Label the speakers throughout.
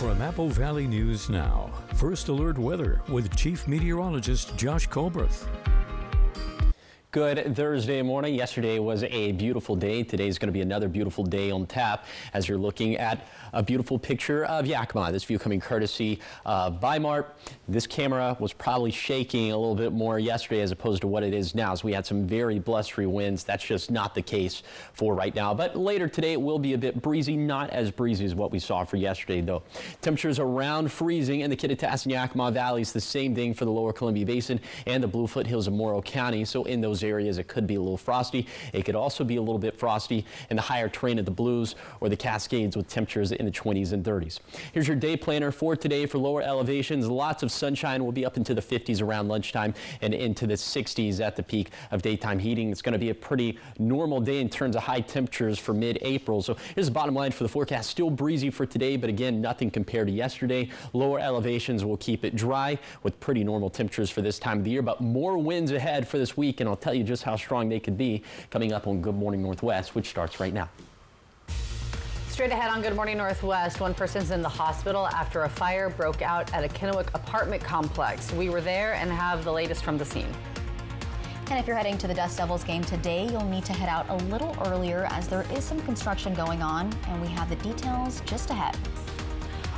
Speaker 1: From Apple Valley News Now, First Alert Weather with Chief Meteorologist Josh Colberth.
Speaker 2: Good Thursday morning. Yesterday was a beautiful day. Today's going to be another beautiful day on tap as you're looking at a beautiful picture of Yakima. This view coming courtesy of Weimar. This camera was probably shaking a little bit more yesterday as opposed to what it is now. So we had some very blustery winds. That's just not the case for right now. But later today it will be a bit breezy, not as breezy as what we saw for yesterday though. Temperatures around freezing in the Kittitas and Yakima Valleys. The same thing for the lower Columbia Basin and the Blue Foothills of Morrow County. So in those areas it could be a little frosty. It could also be a little bit frosty in the higher terrain of the Blues or the Cascades with temperatures in the 20s and 30s. Here's your day planner for today for lower elevations. Lots of sunshine. Will be up into the 50s around lunchtime and into the 60s at the peak of daytime heating. It's going to be a pretty normal day in terms of high temperatures for mid-April. So here's the bottom line for the forecast. Still breezy for today, but again, nothing compared to yesterday. Lower elevations will keep it dry with pretty normal temperatures for this time of the year, but more winds ahead for this week, and I'll tell you just how strong they could be coming up on Good Morning Northwest, which starts right now.
Speaker 3: Straight ahead on Good Morning Northwest, one person's in the hospital after a fire broke out at a Kennewick apartment complex. We were there and have the latest from the scene.
Speaker 4: And if you're heading to the Dust Devils game today, you'll need to head out a little earlier as there is some construction going on, and we have the details just ahead.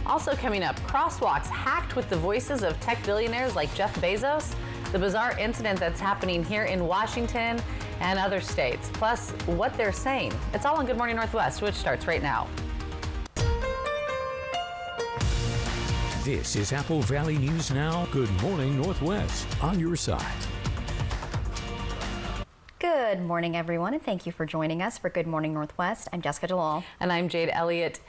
Speaker 3: Also coming up, crosswalks hacked with the voices of tech billionaires like Jeff Bezos, the bizarre incident that's happening here in Washington and other states, plus what they're saying. It's all on Good Morning Northwest, which starts right now.
Speaker 1: This is Apple Valley News Now. Good Morning Northwest on your side.
Speaker 4: Good morning, everyone, and thank you for joining us for Good Morning Northwest. I'm Jessica Jalal.
Speaker 3: And I'm Jade Elliott.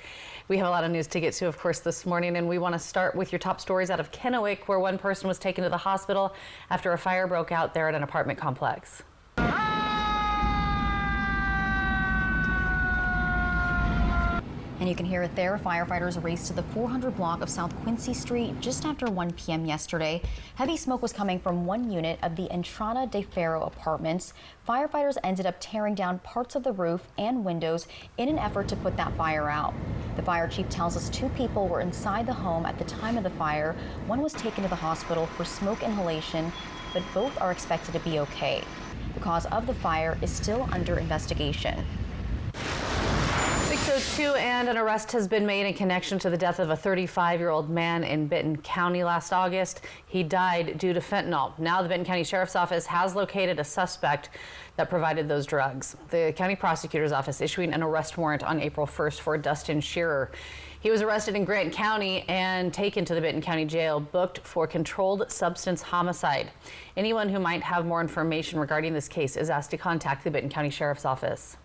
Speaker 3: We have a lot of news to get to, of course, this morning, and we want to start with your top stories out of Kennewick, where one person was taken to the hospital after a fire broke out there at an apartment complex.
Speaker 4: And you can hear it there. Firefighters raced to the 400 block of South Quincy Street just after 1 p.m. yesterday. Heavy smoke was coming from one unit of the Entrada de Ferro apartments. Firefighters ended up tearing down parts of the roof and windows in an effort to put that fire out. The fire chief tells us 2 people were inside the home at the time of the fire. One was taken to the hospital for smoke inhalation, but both are expected to be okay. The cause of the fire is still under investigation.
Speaker 3: 6:02, and an arrest has been made in connection to the death of a 35-year-old man in Benton County last August. He died due to fentanyl. Now the Benton County Sheriff's Office has located a suspect that provided those drugs. The county prosecutor's office issuing an arrest warrant on April 1st for Dustin Shearer. He was arrested in Grant County and taken to the Benton County Jail, booked for controlled substance homicide. Anyone who might have more information regarding this case is asked to contact the Benton County Sheriff's Office.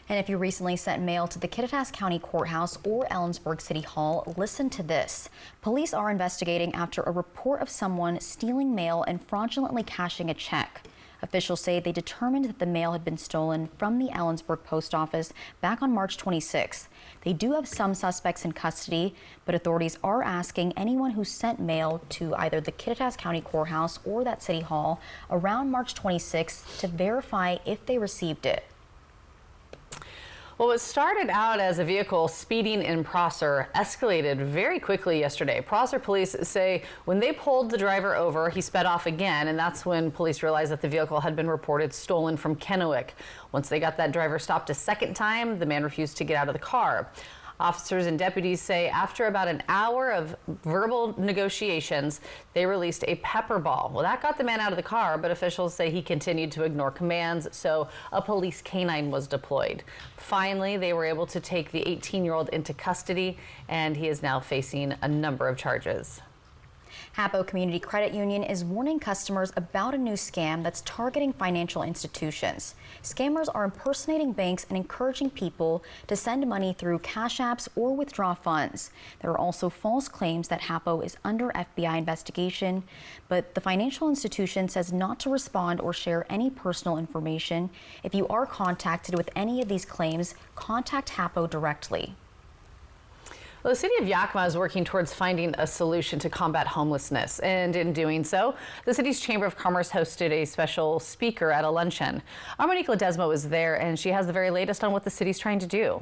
Speaker 4: And if you recently sent mail to the Kittitas County Courthouse or Ellensburg City Hall, listen to this. Police are investigating after a report of someone stealing mail and fraudulently cashing a check. Officials say they determined that the mail had been stolen from the Ellensburg post office back on March 26th. They do have some suspects in custody, but authorities are asking anyone who sent mail to either the Kittitas County Courthouse or that City Hall around March 26th to verify if they received it.
Speaker 3: Well, what started out as a vehicle speeding in Prosser escalated very quickly yesterday. Prosser police say when they pulled the driver over, he sped off again, and that's when police realized that the vehicle had been reported stolen from Kennewick. Once they got that driver stopped a second time, the man refused to get out of the car. Officers and deputies say after about an hour of verbal negotiations, they released a pepper ball. Well, that got the man out of the car, but officials say he continued to ignore commands, so a police canine was deployed. Finally, they were able to take the 18-year-old into custody, and he is now facing a number of charges.
Speaker 4: Hapo Community Credit Union is warning customers about a new scam that's targeting financial institutions. Scammers are impersonating banks and encouraging people to send money through cash apps or withdraw funds. There are also false claims that Hapo is under FBI investigation, but the financial institution says not to respond or share any personal information. If you are contacted with any of these claims, contact Hapo directly.
Speaker 3: Well, the city of Yakima is working towards finding a solution to combat homelessness, and in doing so, the city's Chamber of Commerce hosted a special speaker at a luncheon. Our Monique Ledesma was there, and she has the very latest on what the city's trying to do.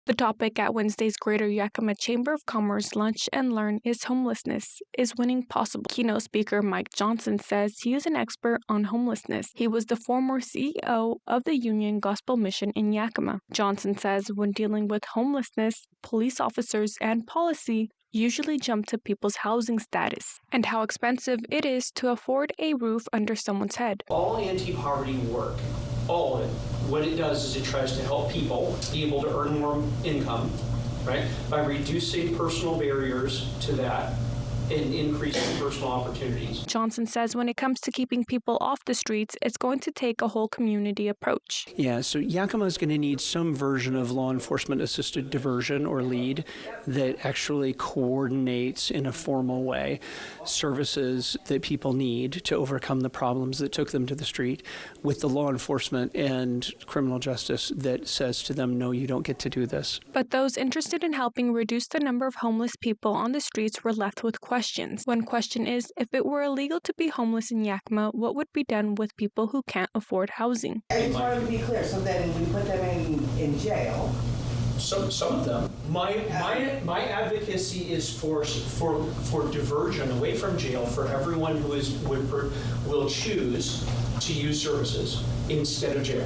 Speaker 5: The topic at Wednesday's Greater Yakima Chamber of Commerce Lunch and Learn is homelessness. Is winning possible? Keynote speaker Mike Johnson says he is an expert on homelessness. He was the former CEO of the Union Gospel Mission in Yakima. Johnson says when dealing with homelessness, police officers and policy usually jump to people's housing status and how expensive it is to afford a roof under someone's head.
Speaker 6: All anti-poverty work, all of it, what it does is it tries to help people be able to earn more income, right? By reducing personal barriers to that and increasing personal opportunities.
Speaker 5: Johnson says when it comes to keeping people off the streets, it's going to take a whole community approach.
Speaker 7: Yeah, so Yakima is going to need some version of law enforcement assisted diversion or lead that actually coordinates in a formal way services that people need to overcome the problems that took them to the street with the law enforcement and criminal justice that says to them, no, you don't get to do this.
Speaker 5: But those interested in helping reduce the number of homeless people on the streets were left with questions. One question is, if it were illegal to be homeless in Yakima, what would be done with people who can't afford housing?
Speaker 8: I just wanted to be clear, so then we put them in jail.
Speaker 6: Some of them. My advocacy is for diversion away from jail for everyone who will choose to use services instead of jail.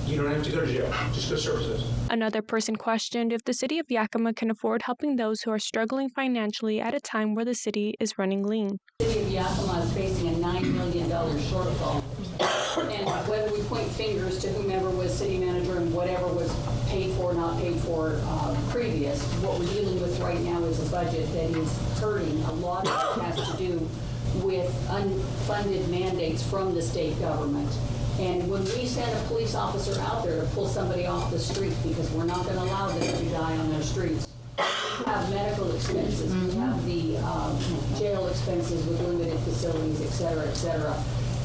Speaker 6: You don't have to go to jail, just go to services.
Speaker 5: Another person questioned if the city of Yakima can afford helping those who are struggling financially at a time where the city is running lean.
Speaker 9: The city of Yakima is facing a $9 million shortfall. And whether we point fingers to whomever was city manager and whatever was paid for, not paid for previous, what we're dealing with right now is a budget that is hurting. A lot of it has to do with unfunded mandates from the state government. And when we send a police officer out there to pull somebody off the street, because we're not going to allow them to die on their streets, we have medical expenses, we have the jail expenses with limited facilities, et cetera, et cetera.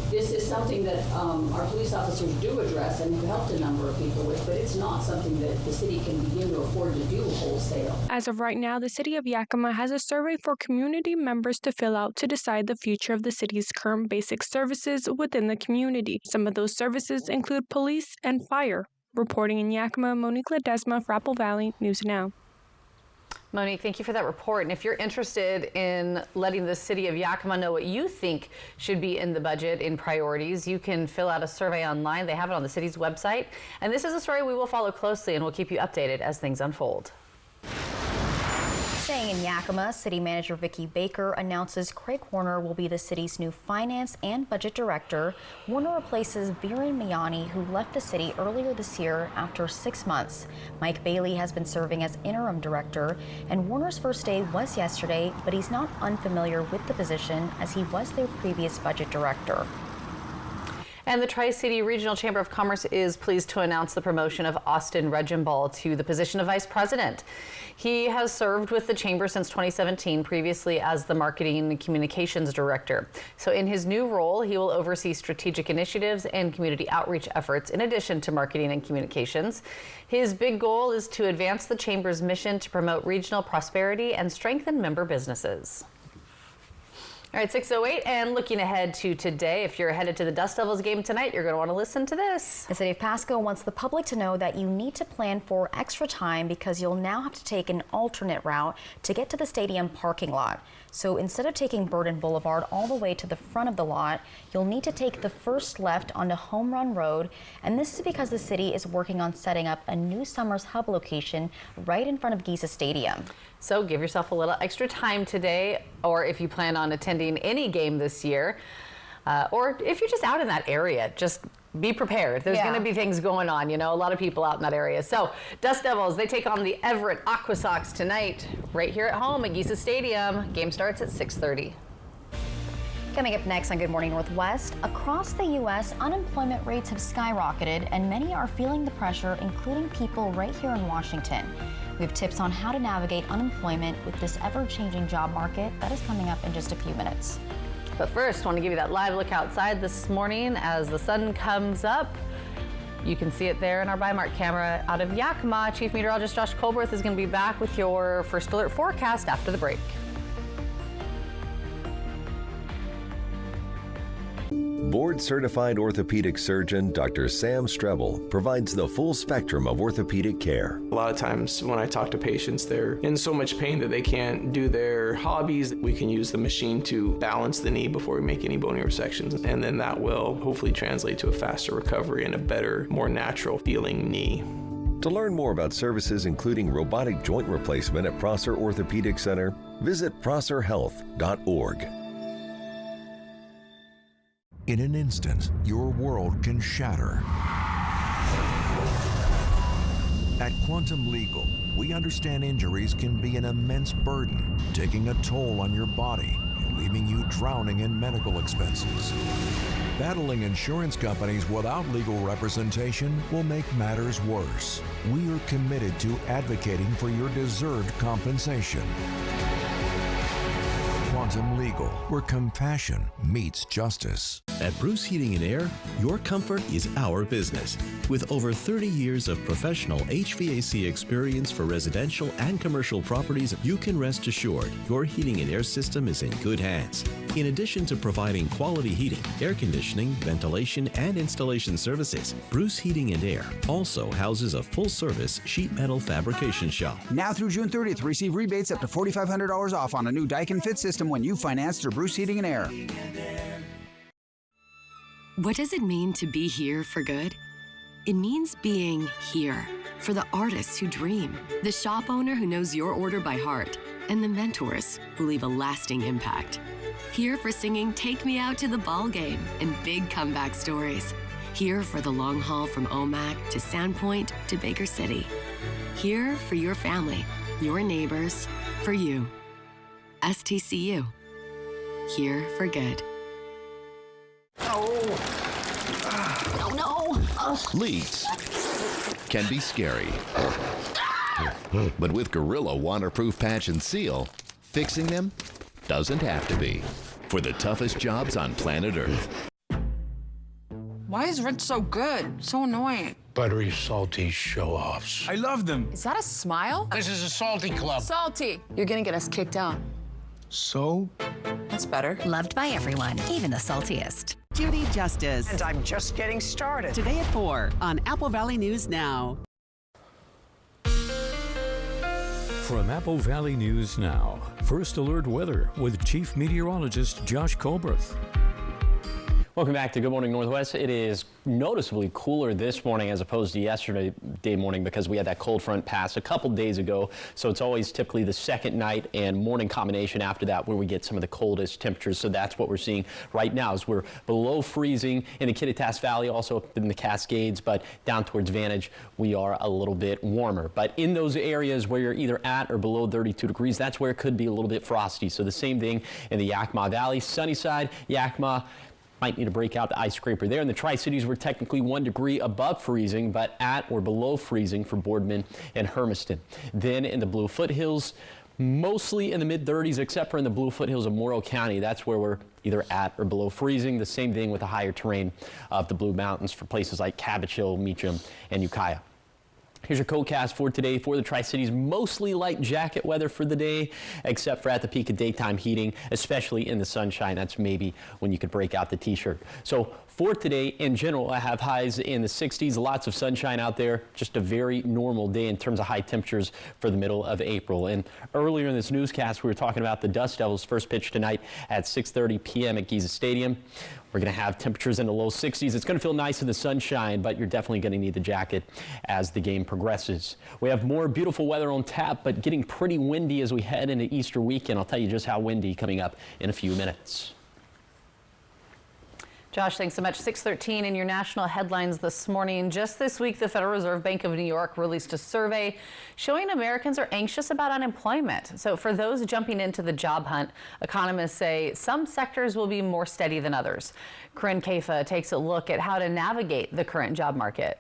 Speaker 9: This is something that our police officers do address and have helped a number of people with, but it's not something that the city can begin to afford to do wholesale.
Speaker 5: As of right now, the city of Yakima has a survey for community members to fill out to decide the future of the city's current basic services within the community. Some of those services include police and fire. Reporting in Yakima, Monique Ledesma for Apple Valley News Now.
Speaker 3: Monique, thank you for that report. And if you're interested in letting the city of Yakima know what you think should be in the budget in priorities, you can fill out a survey online. They have it on the city's website. And this is a story we will follow closely and we'll keep you updated as things unfold.
Speaker 4: Staying in Yakima, City Manager Vicki Baker announces Craig Warner will be the city's new finance and budget director. Warner replaces Viren Mayani, who left the city earlier this year after 6 months. Mike Bailey has been serving as interim director, and Warner's first day was yesterday, but he's not unfamiliar with the position as he was their previous budget director.
Speaker 3: And the Tri-City Regional Chamber of Commerce is pleased to announce the promotion of Austin Regenball to the position of vice president. He has served with the chamber since 2017, previously as the marketing and communications director. So in his new role, he will oversee strategic initiatives and community outreach efforts in addition to marketing and communications. His big goal is to advance the chamber's mission to promote regional prosperity and strengthen member businesses. All right, 6:08, and looking ahead to today, if you're headed to the Dust Devils game tonight, you're going to want to listen to this.
Speaker 4: The City of Pasco wants the public to know that you need to plan for extra time because you'll now have to take an alternate route to get to the stadium parking lot. So instead of taking Burden Boulevard all the way to the front of the lot, you'll need to take the first left onto Home Run Road, and this is because the city is working on setting up a new Summers Hub location right in front of Giza Stadium.
Speaker 3: So give yourself a little extra time today, or if you plan on attending any game this year, or if you're just out in that area, just be prepared. There's going to be things going on, you know, a lot of people out in that area. So Dust Devils, they take on the Everett Aqua Sox tonight, right here at home at Giza Stadium. Game starts at 6:30.
Speaker 4: Coming up next on Good Morning Northwest, across the U.S., unemployment rates have skyrocketed and many are feeling the pressure, including people right here in Washington. We have tips on how to navigate unemployment with this ever-changing job market. That is coming up in just a few minutes.
Speaker 3: But first, I want to give you that live look outside this morning as the sun comes up. You can see it there in our Bi-Mart camera out of Yakima. Chief Meteorologist Josh Colberth is going to be back with your first alert forecast after the break.
Speaker 10: Board-certified orthopedic surgeon Dr. Sam Strebel provides the full spectrum of orthopedic care.
Speaker 11: A lot of times when I talk to patients, they're in so much pain that they can't do their hobbies. We can use the machine to balance the knee before we make any bony resections, and then that will hopefully translate to a faster recovery and a better, more natural feeling knee.
Speaker 10: To learn more about services including robotic joint replacement at Prosser Orthopedic Center, visit prosserhealth.org.
Speaker 12: In an instant, your world can shatter. At Quantum Legal, we understand injuries can be an immense burden, taking a toll on your body and leaving you drowning in medical expenses. Battling insurance companies without legal representation will make matters worse. We are committed to advocating for your deserved compensation. Quantum Legal, where compassion meets justice.
Speaker 13: At Bruce Heating and Air, your comfort is our business. With over 30 years of professional HVAC experience for residential and commercial properties, you can rest assured your heating and air system is in good hands. In addition to providing quality heating, air conditioning, ventilation, and installation services, Bruce Heating and Air also houses a full-service sheet metal fabrication shop.
Speaker 14: Now through June 30th, receive rebates up to $4,500 off on a new Daikin Fit system when you finance through Bruce Heating and Air.
Speaker 15: What does it mean to be here for good? It means being here for the artists who dream, the shop owner who knows your order by heart, and the mentors who leave a lasting impact. Here for singing Take Me Out to the Ball Game and big comeback stories. Here for the long haul from Omak to Sandpoint to Baker City. Here for your family, your neighbors, for you. STCU. Here for good.
Speaker 16: Oh no!
Speaker 17: Leaks can be scary. But with Gorilla Waterproof Patch and Seal, fixing them doesn't have to be. For the toughest jobs on planet Earth.
Speaker 16: Why is Rich so good? So annoying.
Speaker 18: Buttery, salty show-offs.
Speaker 16: I love them. Is that a smile?
Speaker 18: This is a salty club.
Speaker 16: Salty. You're gonna get us kicked out.
Speaker 18: So?
Speaker 16: That's better.
Speaker 19: Loved by everyone, even the saltiest. Judy Justice.
Speaker 20: And I'm just getting started.
Speaker 19: Today at 4 on Apple Valley News Now.
Speaker 1: From Apple Valley News Now, First Alert Weather with Chief Meteorologist Josh Colbreth.
Speaker 2: Welcome back to Good Morning Northwest. It is noticeably cooler this morning as opposed to yesterday morning because we had that cold front pass a couple days ago. So it's always typically the second night and morning combination after that where we get some of the coldest temperatures. So that's what we're seeing right now as we're below freezing in the Kittitas Valley, also up in the Cascades, but down towards Vantage, we are a little bit warmer. But in those areas where you're either at or below 32 degrees, that's where it could be a little bit frosty. So the same thing in the Yakima Valley, Sunnyside, Yakima, might need to break out the ice scraper there. In the Tri-Cities, we're technically 1 degree above freezing, but at or below freezing for Boardman and Hermiston. Then in the Blue Foothills, mostly in the mid-30s, except for in the Blue Foothills of Morrow County. That's where we're either at or below freezing. The same thing with the higher terrain of the Blue Mountains for places like Cabbage Hill, Meacham, and Ukiah. Here's your CoCast for today for the Tri-Cities. Mostly light jacket weather for the day, except for at the peak of daytime heating, especially in the sunshine. That's maybe when you could break out the t-shirt. So for today, in general, I have highs in the 60s, lots of sunshine out there, just a very normal day in terms of high temperatures for the middle of April. And earlier in this newscast, we were talking about the Dust Devils' first pitch tonight at 6:30 p.m. at Giza Stadium. We're going to have temperatures in the low 60s. It's going to feel nice in the sunshine, but you're definitely going to need the jacket as the game progresses. We have more beautiful weather on tap, but getting pretty windy as we head into Easter weekend. I'll tell you just how windy coming up in a few minutes.
Speaker 3: Josh, thanks so much. 6:13 in your national headlines this morning. Just this week, the Federal Reserve Bank of New York released a survey showing Americans are anxious about unemployment. So for those jumping into the job hunt, economists say some sectors will be more steady than others. Corinne Kafa takes a look at how to navigate the current job market.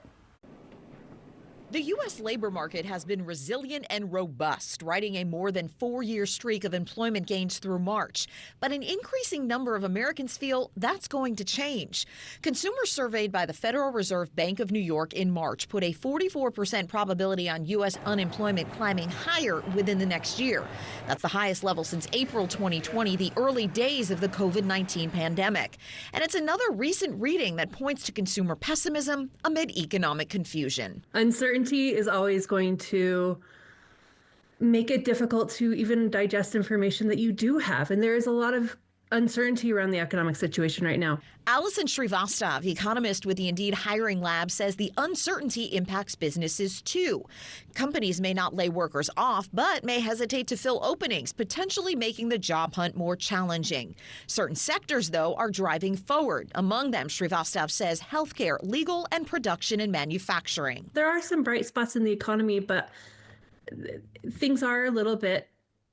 Speaker 21: The U.S. labor market has been resilient and robust, riding a more than 4-year streak of employment gains through March. But an increasing number of Americans feel that's going to change. Consumers surveyed by the Federal Reserve Bank of New York in March put a 44% probability on U.S. unemployment climbing higher within the next year. That's the highest level since April 2020, the early days of the COVID-19 pandemic. And it's another recent reading that points to consumer pessimism amid economic confusion.
Speaker 22: Uncertainty is always going to make it difficult to even digest information that you do have. And there is a lot of uncertainty around the economic situation right now.
Speaker 21: Allison Srivastava, economist with the Indeed Hiring Lab, says the uncertainty impacts businesses too. Companies may not lay workers off, but may hesitate to fill openings, potentially making the job hunt more challenging. Certain sectors, though, are driving forward. Among them, Srivastava says healthcare, legal, and production and manufacturing.
Speaker 22: There are some bright spots in the economy, but things are a little bit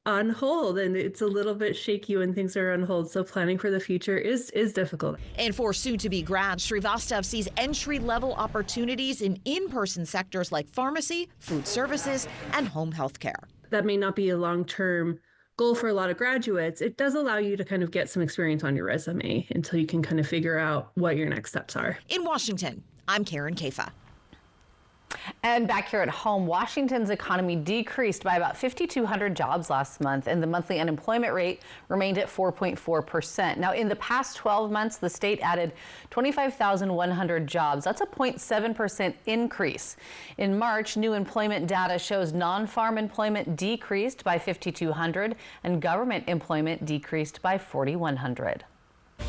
Speaker 22: on hold, and it's a little bit shaky when things are on hold. So planning for the future is difficult.
Speaker 21: And for soon-to-be grads, Srivastava sees entry-level opportunities in in-person sectors like pharmacy, food services, and home health care.
Speaker 22: That may not be a long-term goal for a lot of graduates. It does allow you to kind of get some experience on your resume until you can kind of figure out what your next steps are.
Speaker 21: In Washington, I'm Karen Kafa.
Speaker 3: And back here at home, Washington's economy decreased by about 5,200 jobs last month, and the monthly unemployment rate remained at 4.4%. Now, in the past 12 months, the state added 25,100 jobs. That's a 0.7% increase. In March, new employment data shows non-farm employment decreased by 5,200 and government employment decreased by 4,100. All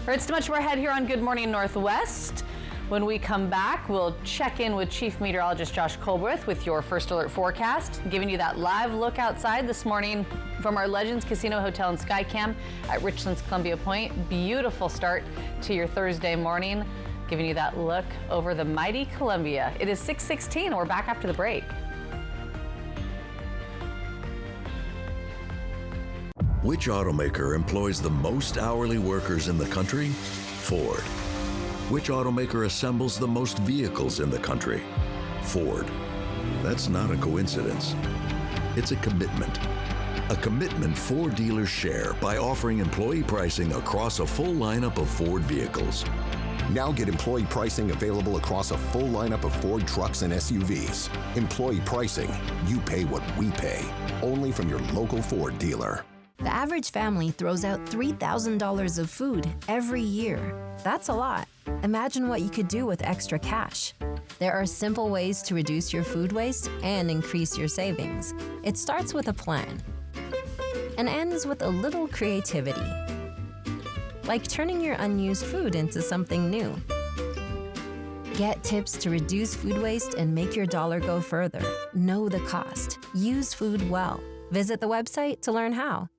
Speaker 3: right, so much more ahead here on Good Morning Northwest. When we come back, we'll check in with Chief Meteorologist Josh Colbreth with your First Alert forecast, giving you that live look outside this morning from our Legends Casino Hotel and Skycam at Richlands Columbia Point. Beautiful start to your Thursday morning, giving you that look over the mighty Columbia. It is 6:16, and we're back after the break.
Speaker 12: Which automaker employs the most hourly workers in the country? Ford. Which automaker assembles the most vehicles in the country? Ford. That's not a coincidence. It's a commitment. A commitment Ford dealers share by offering employee pricing across a full lineup of Ford vehicles.
Speaker 23: Now get employee pricing available across a full lineup of Ford trucks and SUVs. Employee pricing, you pay what we pay. Only from your local Ford dealer.
Speaker 24: The average family throws out $3,000 of food every year. That's a lot. Imagine what you could do with extra cash. There are simple ways to reduce your food waste and increase your savings. It starts with a plan and ends with a little creativity, like turning your unused food into something new. Get tips to reduce food waste and make your dollar go further. Know the cost. Use food well. Visit the website to learn how.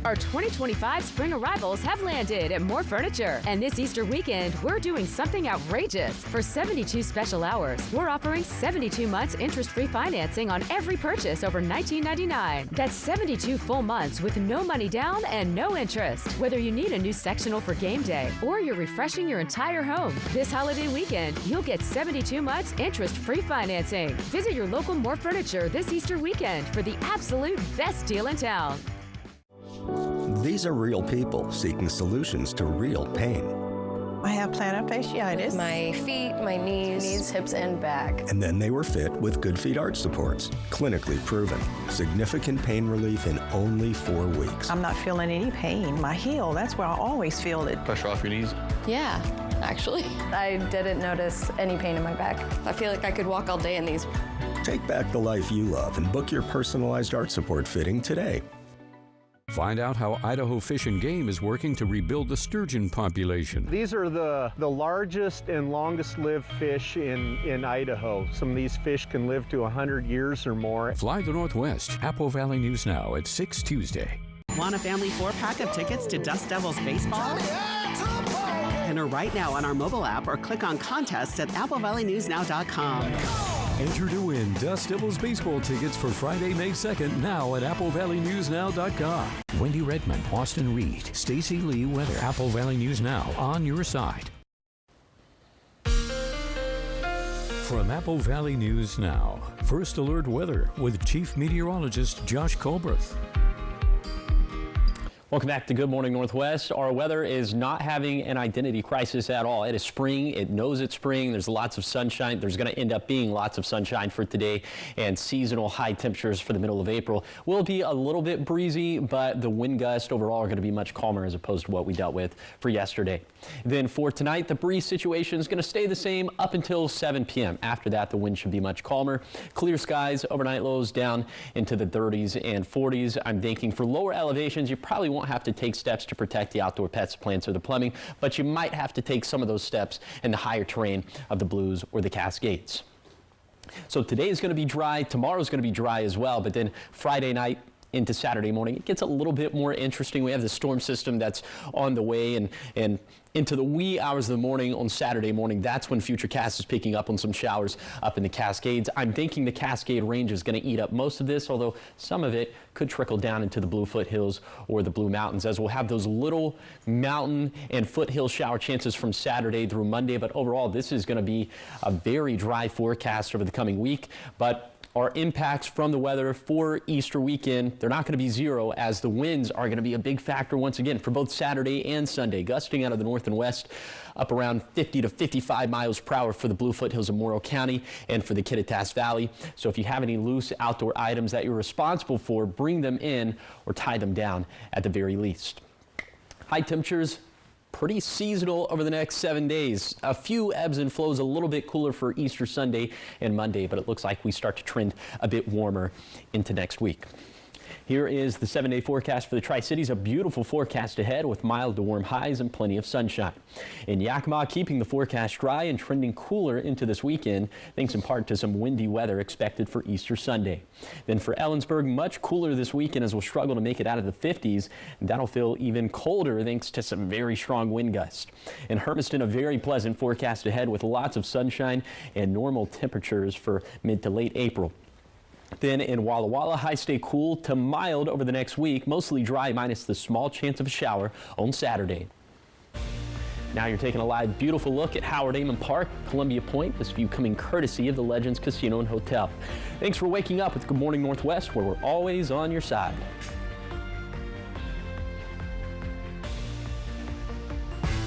Speaker 25: Our 2025 spring arrivals have landed at More Furniture. And this Easter weekend, we're doing something outrageous. For 72 special hours, we're offering 72 months interest-free financing on every purchase over $19.99. That's 72 full months with no money down and no interest. Whether you need a new sectional for game day or you're refreshing your entire home, this holiday weekend, you'll get 72 months interest-free financing. Visit your local More Furniture this Easter weekend for the absolute best deal in town.
Speaker 26: These are real people seeking solutions to real pain.
Speaker 20: I have plantar fasciitis.
Speaker 27: My feet, my knees, hips, and back.
Speaker 26: And then they were fit with Good Feet arch supports. Clinically proven. Significant pain relief in only 4 weeks.
Speaker 20: I'm not feeling any pain. My heel, that's where I always feel it.
Speaker 28: Pressure off your knees?
Speaker 27: Yeah, actually. I didn't notice any pain in my back. I feel like I could walk all day in these.
Speaker 26: Take back the life you love and book your personalized arch support fitting today.
Speaker 1: Find out how Idaho Fish and Game is working to rebuild the sturgeon population.
Speaker 29: These are the largest and longest lived fish in Idaho. Some of these fish can live to 100 years or more.
Speaker 1: Fly the Northwest, Apple Valley News Now at 6 Tuesday.
Speaker 30: Want a family 4-pack of tickets to Dust Devils baseball? Enter right now on our mobile app or click on contest at applevalleynewsnow.com.
Speaker 1: Enter to win Dust Devils baseball tickets for Friday, May 2nd, now at applevalleynewsnow.com. Wendy Redmond, Austin Reed, Stacy Lee Weather, Apple Valley News Now, on your side. From Apple Valley News Now, First Alert Weather with Chief Meteorologist Josh Colbreth.
Speaker 2: Welcome back to Good Morning Northwest. Our weather is not having an identity crisis at all. It is spring. It knows it's spring. There's lots of sunshine. There's going to end up being lots of sunshine for today, and seasonal high temperatures for the middle of April. Will be a little bit breezy, but the wind gusts overall are going to be much calmer as opposed to what we dealt with for yesterday. Then for tonight, the breeze situation is going to stay the same up until 7 p.m. After that, the wind should be much calmer. Clear skies, overnight lows down into the 30s and 40s. I'm thinking for lower elevations, you probably won't have to take steps to protect the outdoor pets, plants, or the plumbing, but you might have to take some of those steps in the higher terrain of the Blues or the Cascades. So today is going to be dry. Tomorrow is going to be dry as well, but then Friday night into Saturday morning, it gets a little bit more interesting. We have the storm system that's on the way, and into the wee hours of the morning on Saturday morning, that's when Futurecast is picking up on some showers up in the Cascades. I'm thinking the Cascade Range is going to eat up most of this, although some of it could trickle down into the Blue Foothills or the Blue Mountains, as we'll have those little mountain and foothill shower chances from Saturday through Monday. But overall, this is going to be a very dry forecast over the coming week. But our impacts from the weather for Easter weekend, they're not going to be zero, as the winds are going to be a big factor once again for both Saturday and Sunday, gusting out of the north and west up around 50 to 55 miles per hour for the Blue Foothills of Morrow County and for the Kittitas Valley. So if you have any loose outdoor items that you're responsible for, bring them in or tie them down at the very least. High temperatures, pretty seasonal over the next 7 days. A few ebbs and flows, a little bit cooler for Easter Sunday and Monday, but it looks like we start to trend a bit warmer into next week. Here is the 7-day forecast for the Tri-Cities. A beautiful forecast ahead with mild to warm highs and plenty of sunshine. In Yakima, keeping the forecast dry and trending cooler into this weekend, thanks in part to some windy weather expected for Easter Sunday. Then for Ellensburg, much cooler this weekend as we'll struggle to make it out of the 50s. And that'll feel even colder thanks to some very strong wind gusts. In Hermiston, a very pleasant forecast ahead with lots of sunshine and normal temperatures for mid to late April. Then in Walla Walla, highs stay cool to mild over the next week, mostly dry minus the small chance of a shower on Saturday. Now you're taking a live, beautiful look at Howard Amon Park, Columbia Point. This view coming courtesy of the Legends Casino and Hotel. Thanks for waking up with Good Morning Northwest, where we're always on your side.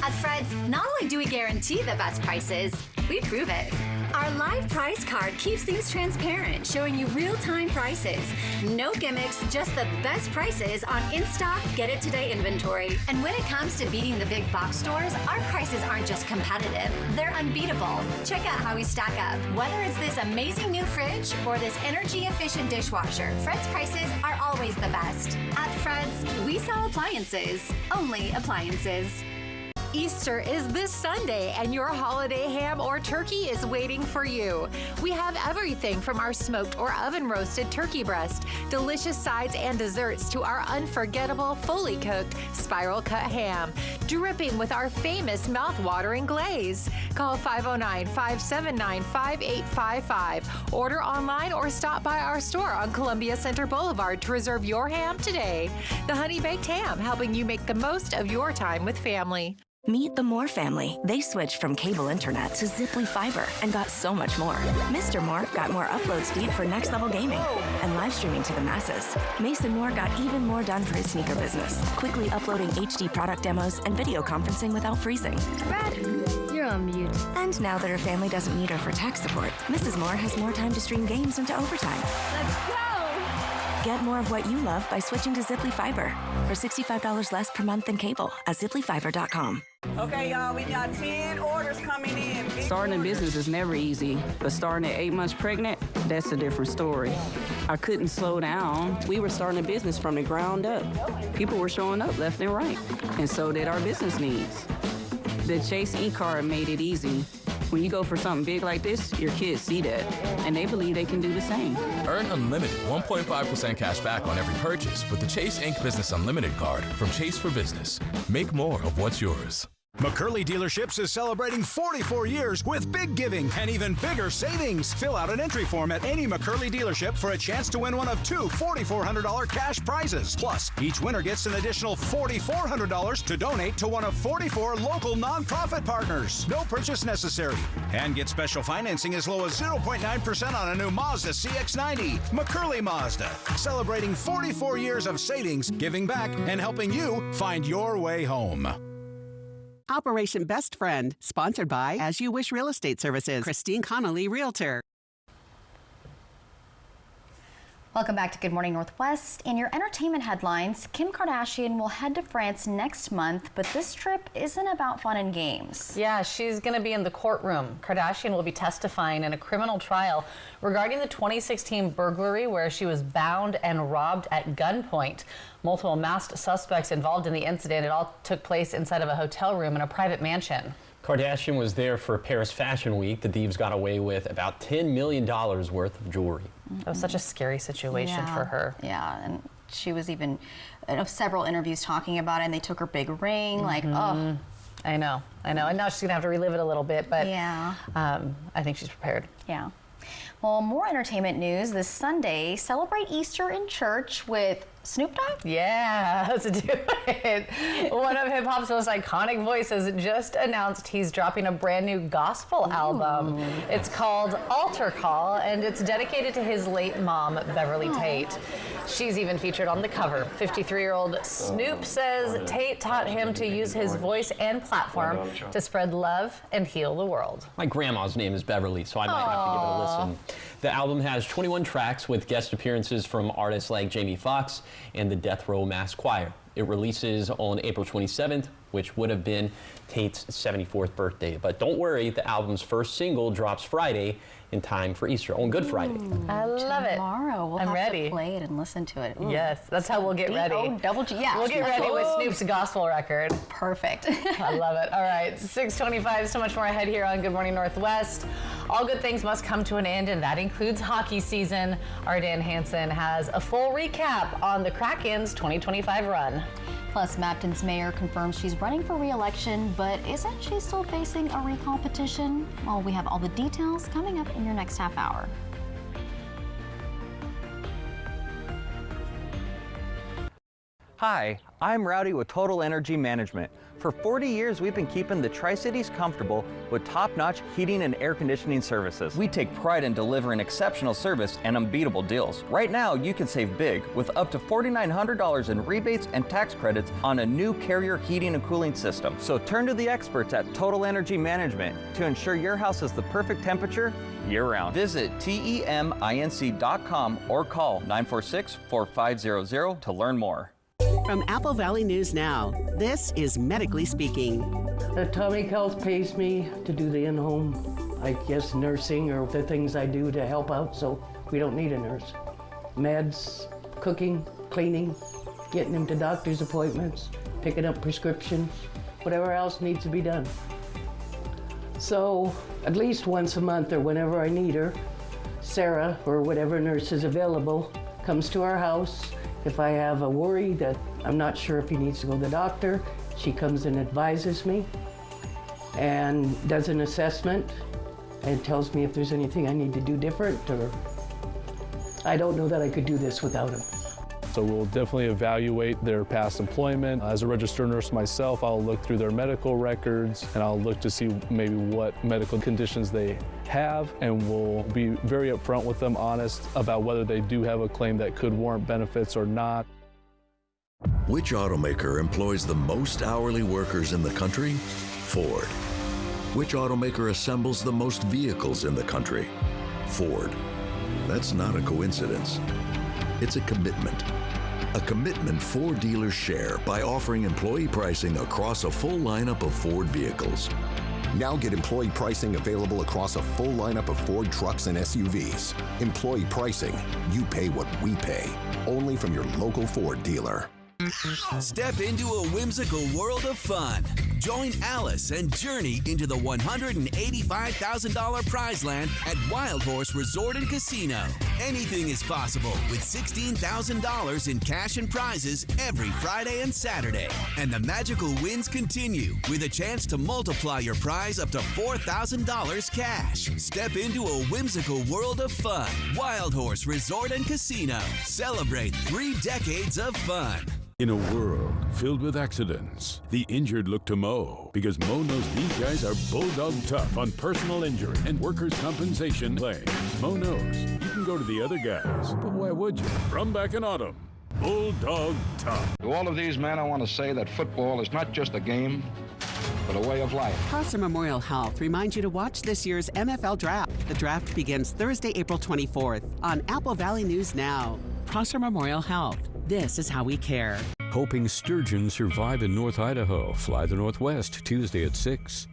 Speaker 4: At Fred's, not only do we guarantee the best prices, we prove it. Our live price card keeps things transparent, showing you real-time prices. No gimmicks, just the best prices on in-stock, get-it-today inventory. And when it comes to beating the big box stores, our prices aren't just competitive, they're unbeatable. Check out how we stack up. Whether it's this amazing new fridge or this energy-efficient dishwasher, Fred's prices are always the best. At Fred's, we sell appliances, only appliances.
Speaker 21: Easter is this Sunday, and your holiday ham or turkey is waiting for you. We have everything from our smoked or oven-roasted turkey breast, delicious sides and desserts, to our unforgettable, fully cooked, spiral-cut ham, dripping with our famous mouth-watering glaze. Call 509-579-5855. Order online or stop by our store on Columbia Center Boulevard to reserve your ham today. The Honey Baked Ham, helping you make the most of your time with family.
Speaker 5: Meet the Moore family. They switched from cable internet to Ziply Fiber and got so much more. Mr. Moore got more upload speed for next level gaming and live streaming to the masses. Mason Moore got even more done for his sneaker business, quickly uploading HD product demos and video conferencing without freezing.
Speaker 27: Brad, you're on mute.
Speaker 5: And now that her family doesn't need her for tech support, Mrs. Moore has more time to stream games into overtime.
Speaker 27: Let's go!
Speaker 5: Get more of what you love by switching to Ziply Fiber for $65 less per month than cable at ziplyfiber.com.
Speaker 6: Okay, y'all, we got 10 orders coming in.
Speaker 7: Starting a business is never easy, but starting at 8 months pregnant, that's a different story. I couldn't slow down. We were starting a business from the ground up. People were showing up left and right, and so did our business needs. The Chase e-card made it easy. When you go for something big like this, your kids see that, and they believe they can do the same.
Speaker 8: Earn unlimited 1.5% cash back on every purchase with the Chase Inc. Business Unlimited card from Chase for Business. Make more of what's yours.
Speaker 9: McCurley Dealerships is celebrating 44 years with big giving and even bigger savings. Fill out an entry form at any McCurley dealership for a chance to win one of 2 $4,400 cash prizes. Plus, each winner gets an additional $4,400 to donate to one of 44 local nonprofit partners. No purchase necessary. And get special financing as low as 0.9% on a new Mazda CX-90. McCurley Mazda, celebrating 44 years of savings, giving back, and helping you find your way home.
Speaker 30: Operation Best Friend, sponsored by As You Wish Real Estate Services. Christine Connolly, Realtor.
Speaker 10: Welcome back to Good Morning Northwest. In your entertainment headlines, Kim Kardashian will head to France next month, but this trip isn't about fun and games.
Speaker 3: Yeah, she's going to be in the courtroom. Kardashian will be testifying in a criminal trial regarding the 2016 burglary where she was bound and robbed at gunpoint. Multiple masked suspects involved in the incident. It all took place inside of a hotel room in a private mansion.
Speaker 2: Kardashian was there for Paris Fashion Week. The thieves got away with about $10 million worth of jewelry.
Speaker 3: It was such a scary situation for her.
Speaker 10: Yeah, and she was even in several interviews talking about it, and they took her big ring, like, oh.
Speaker 3: I know. And now she's going to have to relive it a little bit, but
Speaker 10: yeah.
Speaker 3: I think she's prepared.
Speaker 10: Yeah. Well, more entertainment news. This Sunday, celebrate Easter in church with Snoop Dogg?
Speaker 3: Yeah, let's do it. One of hip-hop's most iconic voices just announced he's dropping a brand new gospel album. It's called Altar Call, and it's dedicated to his late mom, Beverly Tate. She's even featured on the cover. 53-year-old Snoop says Tate taught him to use his voice and platform to spread love and heal the world.
Speaker 2: My grandma's name is Beverly, so I might have to give it a listen. The album has 21 tracks with guest appearances from artists like Jamie Foxx and the Death Row Mass Choir. It releases on April 27th, which would have been Tate's 74th birthday. But don't worry, the album's first single drops Friday in time for Easter, on Good Friday.
Speaker 3: I love it.
Speaker 10: Tomorrow we'll
Speaker 3: I'm
Speaker 10: have
Speaker 3: ready.
Speaker 10: to play it and listen to it.
Speaker 3: Yes, that's how we'll get ready.
Speaker 10: Yeah.
Speaker 3: We'll get ready with Snoop's gospel record.
Speaker 10: Perfect.
Speaker 3: I love it. All right, 6:25, so much more ahead here on Good Morning Northwest. All good things must come to an end, and that includes hockey season. Our Dan Hansen has a full recap on the Kraken's 2025 run.
Speaker 10: Plus, Mapton's mayor confirms she's running for re-election, but isn't she still facing a recall petition? Well, we have all the details coming up in your next half hour.
Speaker 11: Hi, I'm Rowdy with Total Energy Management. For 40 years, we've been keeping the Tri-Cities comfortable with top-notch heating and air conditioning services. We take pride in delivering exceptional service and unbeatable deals. Right now, you can save big with up to $4,900 in rebates and tax credits on a new Carrier heating and cooling system. So turn to the experts at Total Energy Management to ensure your house is the perfect temperature year-round. Visit TEMINC.com or call 946-4500 to learn more.
Speaker 30: From Apple Valley News Now, this is Medically Speaking.
Speaker 13: Atomic Health pays me to do the in-home, I guess, nursing or the things I do to help out, so we don't need a nurse. Meds, cooking, cleaning, getting them to doctor's appointments, picking up prescriptions, whatever else needs to be done. So at least once a month or whenever I need her, Sarah, or whatever nurse is available, comes to our house. If I have a worry that I'm not sure if he needs to go to the doctor, she comes and advises me and does an assessment and tells me if there's anything I need to do different, or I don't know that I could do this without him.
Speaker 14: So we'll definitely evaluate their past employment. As a registered nurse myself, I'll look through their medical records and I'll look to see maybe what medical conditions they have, and we'll be very upfront with them, honest about whether they do have a claim that could warrant benefits or not.
Speaker 12: Which automaker employs the most hourly workers in the country? Ford. Which automaker assembles the most vehicles in the country? Ford. That's not a coincidence. It's a commitment. A commitment Ford dealers share by offering employee pricing across a full lineup of Ford vehicles.
Speaker 23: Now get employee pricing available across a full lineup of Ford trucks and SUVs. Employee pricing, you pay what we pay. Only from your local Ford dealer.
Speaker 15: Step into a whimsical world of fun. Join Alice and Journey into the $185,000 prize land at Wild Horse Resort and Casino. Anything is possible with $16,000 in cash and prizes every Friday and Saturday. And the magical wins continue with a chance to multiply your prize up to $4,000 cash. Step into a whimsical world of fun. Wild Horse Resort and Casino. Celebrate 3 decades of fun.
Speaker 16: In a world filled with accidents, the injured look to Mo because Mo knows these guys are bulldog tough on personal injury and workers' compensation claims. Mo knows you can go to the other guys, but why would you? From back in autumn, bulldog tough.
Speaker 17: To all of these men, I want to say that football is not just a game, but a way of life.
Speaker 30: Prosser Memorial Health reminds you to watch this year's MFL Draft. The draft begins Thursday, April 24th on Apple Valley News Now. Prosser Memorial Health. This is how we care.
Speaker 1: Hoping sturgeon survive in North Idaho. Fly the Northwest, Tuesday at 6.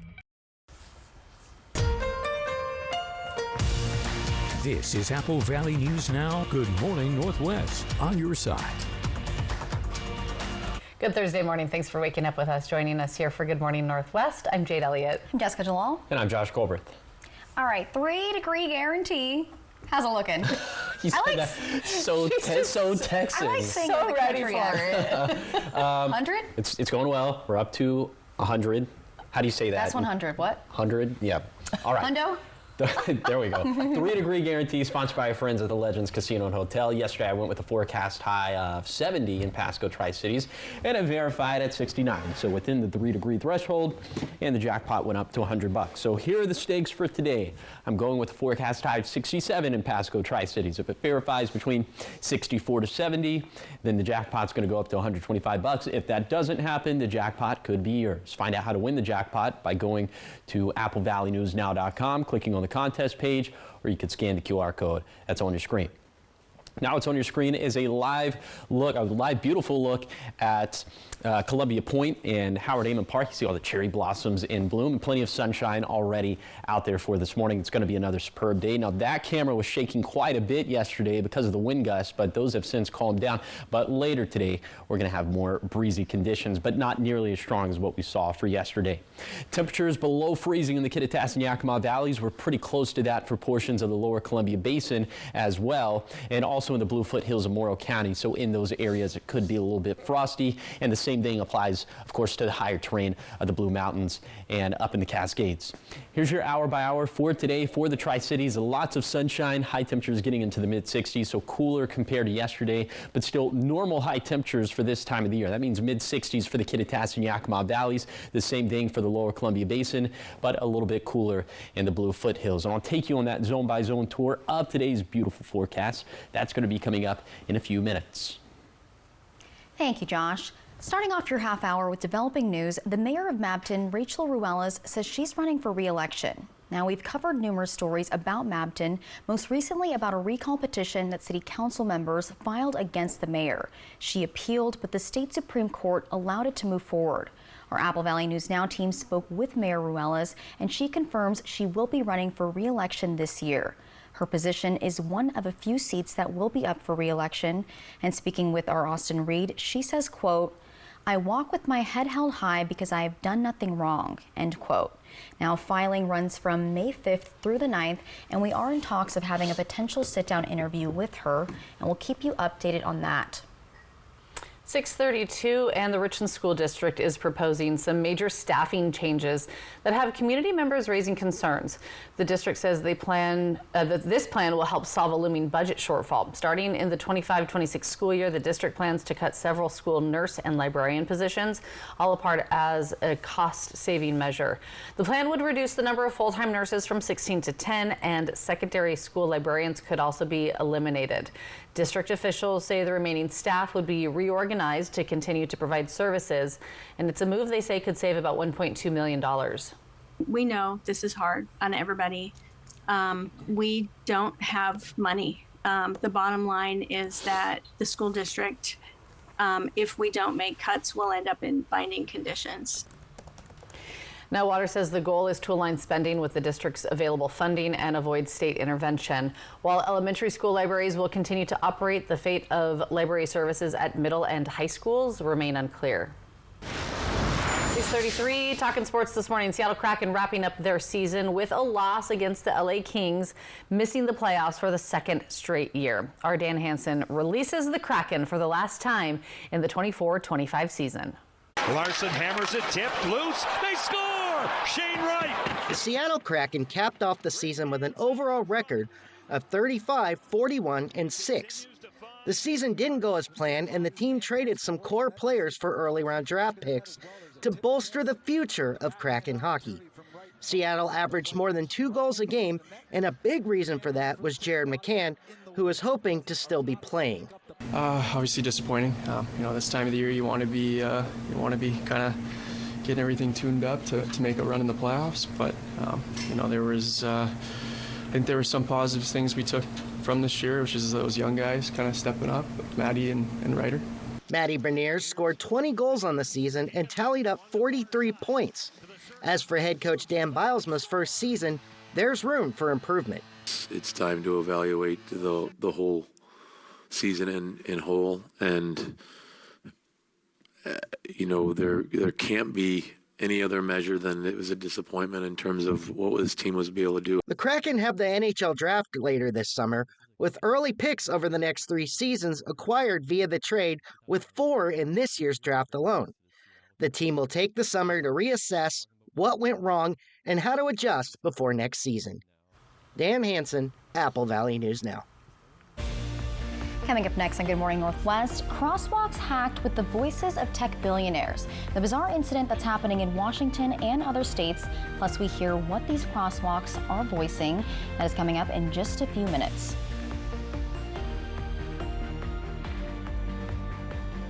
Speaker 1: This is Apple Valley News Now. Good morning, Northwest. On your side.
Speaker 3: Good Thursday morning. Thanks for waking up with us. Joining us here for Good Morning Northwest, I'm Jade Elliott.
Speaker 10: I'm Jessica Jalal.
Speaker 2: And I'm Josh Colbert.
Speaker 10: All right, 3-degree guarantee. How's it looking?
Speaker 2: You said that so Texan.
Speaker 10: I like saying
Speaker 3: so ready for it.
Speaker 10: 100?
Speaker 2: It's going well. We're up to 100. How do you say that?
Speaker 10: That's 100. What?
Speaker 2: 100? Yeah. All right.
Speaker 10: Hundo?
Speaker 2: There we go. 3-degree guarantee sponsored by our friends at the Legends Casino and Hotel. Yesterday I went with a forecast high of 70 in Pasco Tri-Cities and I verified at 69. So within the 3-degree threshold, and the jackpot went up to $100. So here are the stakes for today. I'm going with a forecast high of 67 in Pasco Tri-Cities. If it verifies between 64 to 70, then the jackpot's going to go up to $125. If that doesn't happen, the jackpot could be yours. Find out how to win the jackpot by going to applevalleyNewsNow.com, clicking on the contest page, or you could scan the QR code that's on your screen. Now what's on your screen is a live beautiful look at Columbia Point and Howard Amon Park. You see all the cherry blossoms in bloom and plenty of sunshine already out there for this morning. It's going to be another superb day. Now that camera was shaking quite a bit yesterday because of the wind gusts, but those have since calmed down. But later today, we're going to have more breezy conditions, but not nearly as strong as what we saw for yesterday. Temperatures below freezing in the Kittitas and Yakima valleys. Were pretty close to that for portions of the lower Columbia Basin as well, and also in the Blue Foothills of Morrow County. So in those areas, it could be a little bit frosty, and the same thing applies, of course, to the higher terrain of the Blue Mountains and up in the Cascades. Here's your hour by hour for today for the Tri-Cities. Lots of sunshine, high temperatures getting into the mid-60s, so cooler compared to yesterday, but still normal high temperatures for this time of the year. That means mid-60s for the Kittitas and Yakima valleys, the same thing for the lower Columbia Basin, but a little bit cooler in the Blue Foothills. And I'll take you on that zone-by-zone tour of today's beautiful forecast. That's going to be coming up in a few minutes.
Speaker 10: Thank you, Josh. Starting off your half hour with developing news, the mayor of Mabton, Rachel Ruelas, says she's running for re-election. Now, we've covered numerous stories about Mabton, most recently about a recall petition that city council members filed against the mayor. She appealed, but the state Supreme Court allowed it to move forward. Our Apple Valley News Now team spoke with Mayor Ruelas, and she confirms she will be running for re-election this year. Her position is one of a few seats that will be up for re-election. And speaking with our Austin Reed, she says, quote, "I walk with my head held high because I have done nothing wrong," end quote. Now, filing runs from May 5th through the 9th, and we are in talks of having a potential sit-down interview with her, and we'll keep you updated on that.
Speaker 3: 632 and the Richland School District is proposing some major staffing changes that have community members raising concerns. The district says they plan that this plan will help solve a looming budget shortfall. Starting in the 25-26 school year, the district plans to cut several school nurse and librarian positions, all a part as a cost-saving measure. The plan would reduce the number of full-time nurses from 16 to 10, and secondary school librarians could also be eliminated. District officials say the remaining staff would be reorganized to continue to provide services, and it's a move they say could save about $1.2 million.
Speaker 18: We know this is hard on everybody. We don't have money. The bottom line is that the school district, if we don't make cuts, will end up in binding conditions.
Speaker 3: Now, Water says the goal is to align spending with the district's available funding and avoid state intervention. While elementary school libraries will continue to operate, the fate of library services at middle and high schools remain unclear. 6:33, talking sports this morning. Seattle Kraken wrapping up their season with a loss against the LA Kings, missing the playoffs for the second straight year. Our Dan Hansen releases the Kraken for the last time in the 24-25 season.
Speaker 4: Larson hammers it, tipped, loose, they score! Shane Wright!
Speaker 19: The Seattle Kraken capped off the season with an overall record of 35, 41, and 6. The season didn't go as planned, and the team traded some core players for early round draft picks to bolster the future of Kraken hockey. Seattle averaged more than 2 goals a game, and a big reason for that was Jared McCann, who was hoping to still be playing.
Speaker 20: Obviously disappointing. This time of the year you want to be kind of getting everything tuned up to make a run in the playoffs. But I think there were some positive things we took from this year, which is those young guys kind of stepping up, Maddie and Ryder.
Speaker 19: Matty Beniers scored 20 goals on the season and tallied up 43 points. As for head coach Dan Bylsma's first season, there's room for improvement.
Speaker 21: It's time to evaluate the whole season in whole, and there can't be any other measure than it was a disappointment in terms of what this team was able to do.
Speaker 19: The Kraken have the NHL draft later this summer, with early picks over the next 3 seasons acquired via the trade, with 4 in this year's draft alone. The team will take the summer to reassess what went wrong and how to adjust before next season. Dan Hansen, Apple Valley News Now.
Speaker 10: Coming up next on Good Morning Northwest, crosswalks hacked with the voices of tech billionaires. The bizarre incident that's happening in Washington and other states. Plus, we hear what these crosswalks are voicing. That is coming up in just a few minutes.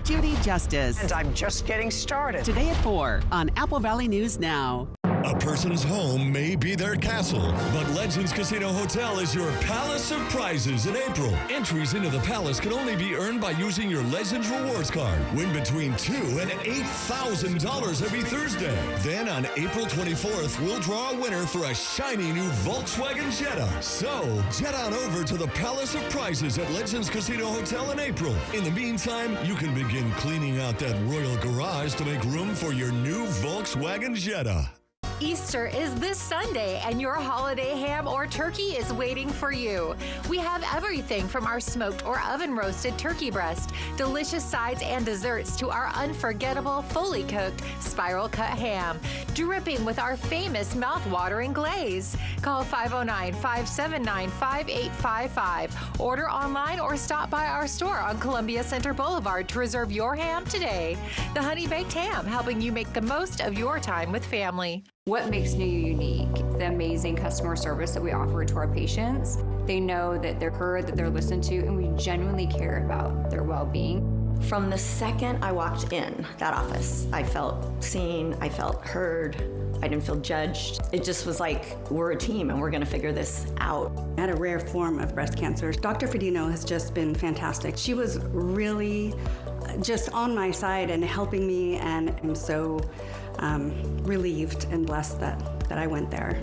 Speaker 30: Judy Justice.
Speaker 22: And I'm just getting started.
Speaker 30: Today at 4 on Apple Valley News Now.
Speaker 24: A person's home may be their castle, but Legends Casino Hotel is your palace of prizes in April. Entries into the palace can only be earned by using your Legends Rewards card. Win between $2,000 and $8,000 every Thursday. Then on April 24th, we'll draw a winner for a shiny new Volkswagen Jetta. So, jet on over to the palace of prizes at Legends Casino Hotel in April. In the meantime, you can begin cleaning out that royal garage to make room for your new Volkswagen Jetta.
Speaker 25: Easter is this Sunday, and your holiday ham or turkey is waiting for you. We have everything from our smoked or oven-roasted turkey breast, delicious sides and desserts, to our unforgettable, fully cooked, spiral-cut ham, dripping with our famous mouth-watering glaze. Call 509-579-5855. Order online or stop by our store on Columbia Center Boulevard to reserve your ham today. The Honey Baked Ham, helping you make the most of your time with family.
Speaker 26: What makes NIU unique? The amazing customer service that we offer to our patients. They know that they're heard, that they're listened to, and we genuinely care about their well-being.
Speaker 28: From the second I walked in that office, I felt seen, I felt heard, I didn't feel judged. It just was like, we're a team and we're gonna figure this out.
Speaker 29: I had a rare form of breast cancer. Dr. Fedino has just been fantastic. She was really just on my side and helping me, and I'm so relieved and blessed that I went there.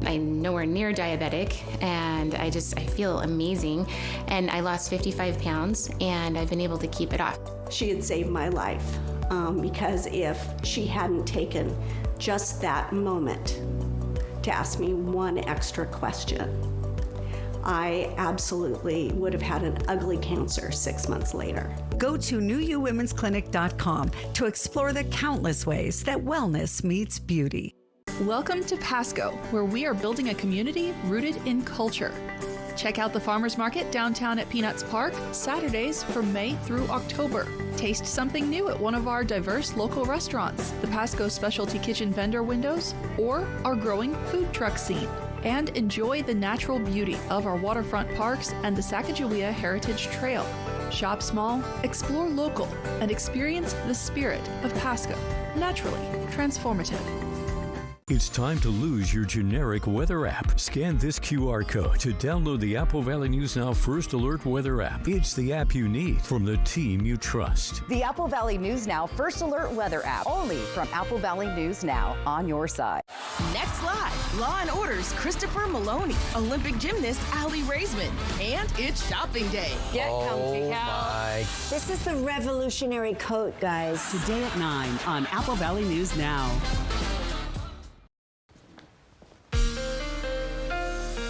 Speaker 31: I'm nowhere near diabetic, and I feel amazing. And I lost 55 pounds, and I've been able to keep it off.
Speaker 32: She had saved my life because if she hadn't taken just that moment to ask me one extra question, I absolutely would have had an ugly cancer 6 months later.
Speaker 33: Go to newuwomensclinic.com to explore the countless ways that wellness meets beauty.
Speaker 34: Welcome to Pasco, where we are building a community rooted in culture. Check out the Farmers Market downtown at Peanuts Park, Saturdays from May through October. Taste something new at one of our diverse local restaurants, the Pasco Specialty Kitchen vendor windows, or our growing food truck scene. And enjoy the natural beauty of our waterfront parks and the Sacagawea Heritage Trail. Shop small, explore local, and experience the spirit of Pasco. Naturally transformative.
Speaker 1: It's time to lose your generic weather app. Scan this QR code to download the Apple Valley News Now First Alert Weather app. It's the app you need from the team you trust.
Speaker 35: The Apple Valley News Now First Alert Weather app, only from Apple Valley News Now, on your side.
Speaker 30: Next live
Speaker 5: Law & Order's Christopher Maloney, Olympic gymnast Ali Raisman, and it's shopping day.
Speaker 6: Get comfy, Cal.
Speaker 7: This is the revolutionary coat, guys.
Speaker 30: Today at 9 on Apple Valley News Now.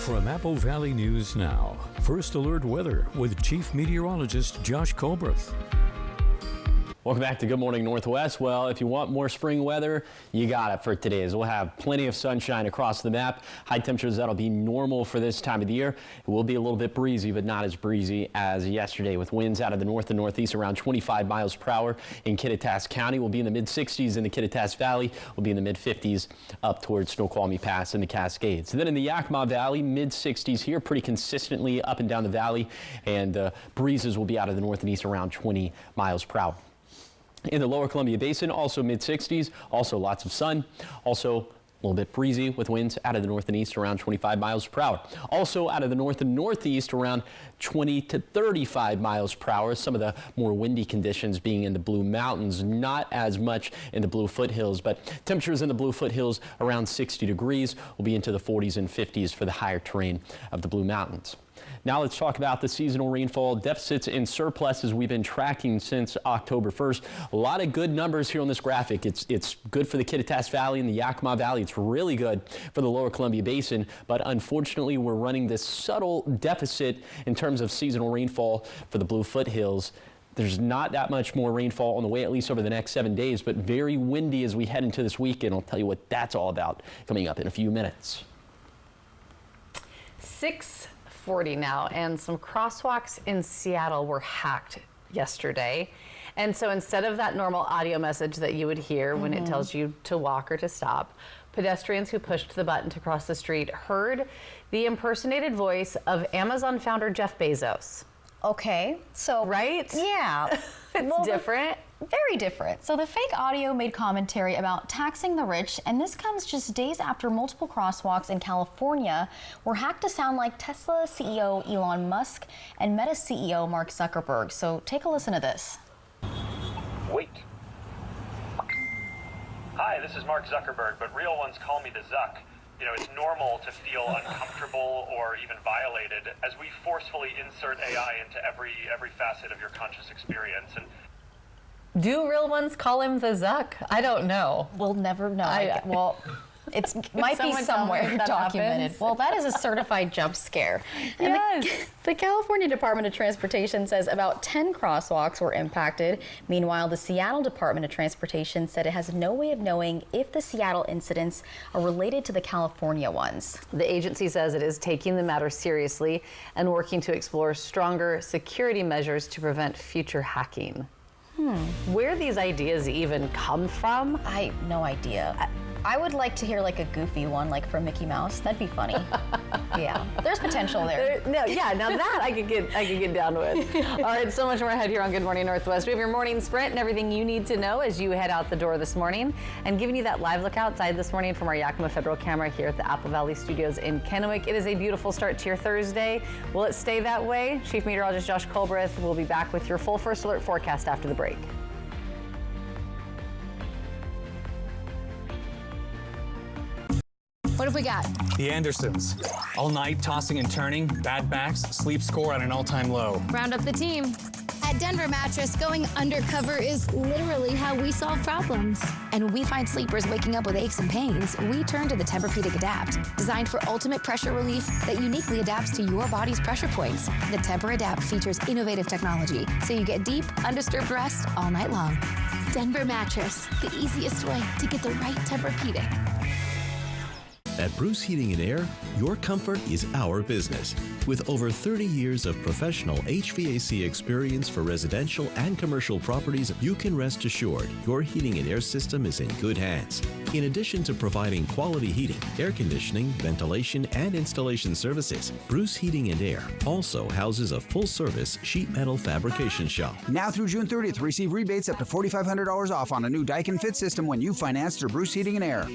Speaker 1: From Apple Valley News Now, First Alert Weather with Chief Meteorologist Josh Colbreth.
Speaker 2: Welcome back to Good Morning Northwest. Well, if you want more spring weather, you got it for today. We'll have plenty of sunshine across the map. High temperatures that'll be normal for this time of the year. It will be a little bit breezy, but not as breezy as yesterday, with winds out of the north and northeast around 25 miles per hour in Kittitas County. We'll be in the mid-60s in the Kittitas Valley. We'll be in the mid-50s up towards Snoqualmie Pass and the Cascades. And then in the Yakima Valley, mid-60s here, pretty consistently up and down the valley, and breezes will be out of the north and east around 20 miles per hour. In the lower Columbia Basin, also mid-60s, also lots of sun, also a little bit breezy with winds out of the north and east around 25 miles per hour. Also out of the north and northeast around 20 to 35 miles per hour. Some of the more windy conditions being in the Blue Mountains, not as much in the Blue Foothills, but temperatures in the Blue Foothills around 60 degrees. Will be into the 40s and 50s for the higher terrain of the Blue Mountains. Now let's talk about the seasonal rainfall deficits and surpluses we've been tracking since October 1st. A lot of good numbers here on this graphic. It's good for the Kittitas Valley and the Yakima Valley. It's really good for the lower Columbia Basin, but unfortunately we're running this subtle deficit in terms of seasonal rainfall for the Blue Foothills. There's not that much more rainfall on the way, at least over the next 7 days, but very windy as we head into this weekend. I'll tell you what that's all about coming up in a few minutes.
Speaker 3: 6:40 now, and some crosswalks in Seattle were hacked yesterday. And so instead of that normal audio message that you would hear when it tells you to walk or to stop, pedestrians who pushed the button to cross the street heard the impersonated voice of Amazon founder Jeff Bezos.
Speaker 10: Okay, so
Speaker 3: right?
Speaker 10: Yeah,
Speaker 3: it's different.
Speaker 10: Very different. So the fake audio made commentary about taxing the rich, and this comes just days after multiple crosswalks in California were hacked to sound like Tesla CEO Elon Musk and Meta CEO Mark Zuckerberg. So take a listen to this.
Speaker 8: Wait. Hi, this is Mark Zuckerberg, but real ones call me the Zuck. You know, it's normal to feel uncomfortable or even violated as we forcefully insert AI into every facet of your conscious experience. And
Speaker 3: do real ones call him the Zuck? I don't know.
Speaker 10: We'll never know. Well, it might be somewhere documented.
Speaker 3: Happens?
Speaker 10: Well, that is a certified jump scare. And
Speaker 3: Yes.
Speaker 10: the California Department of Transportation says about 10 crosswalks were impacted. Meanwhile, the Seattle Department of Transportation said it has no way of knowing if the Seattle incidents are related to the California ones.
Speaker 3: The agency says it is taking the matter seriously and working to explore stronger security measures to prevent future hacking. Where these ideas even come from?
Speaker 10: I have no idea. I would like to hear like a goofy one, like from Mickey Mouse. That'd be funny. Yeah, there's potential there.
Speaker 3: Now that I could get down with. All right, so much more ahead here on Good Morning Northwest. We have your morning sprint and everything you need to know as you head out the door this morning, and giving you that live look outside this morning from our Yakima Federal camera here at the Apple Valley Studios in Kennewick. It is a beautiful start to your Thursday. Will it stay that way? Chief Meteorologist Josh Colbreth will be back with your full First Alert forecast after the break.
Speaker 9: What have we got?
Speaker 11: The Andersons. All night tossing and turning, bad backs, sleep score at an all-time low.
Speaker 9: Round up the team.
Speaker 12: At Denver Mattress, going undercover is literally how we solve problems.
Speaker 25: And when we find sleepers waking up with aches and pains, we turn to the Tempur-Pedic Adapt, designed for ultimate pressure relief that uniquely adapts to your body's pressure points. The Tempur-Adapt features innovative technology, so you get deep, undisturbed rest all night long.
Speaker 12: Denver Mattress, the easiest way to get the right Tempur-Pedic.
Speaker 13: At Bruce Heating and Air, your comfort is our business. With over 30 years of professional HVAC experience for residential and commercial properties, you can rest assured your heating and air system is in good hands. In addition to providing quality heating, air conditioning, ventilation, and installation services, Bruce Heating and Air also houses a full-service sheet metal fabrication shop.
Speaker 14: Now through June 30th, receive rebates up to $4,500 off on a new Daikin Fit system when you finance through Bruce Heating and Air.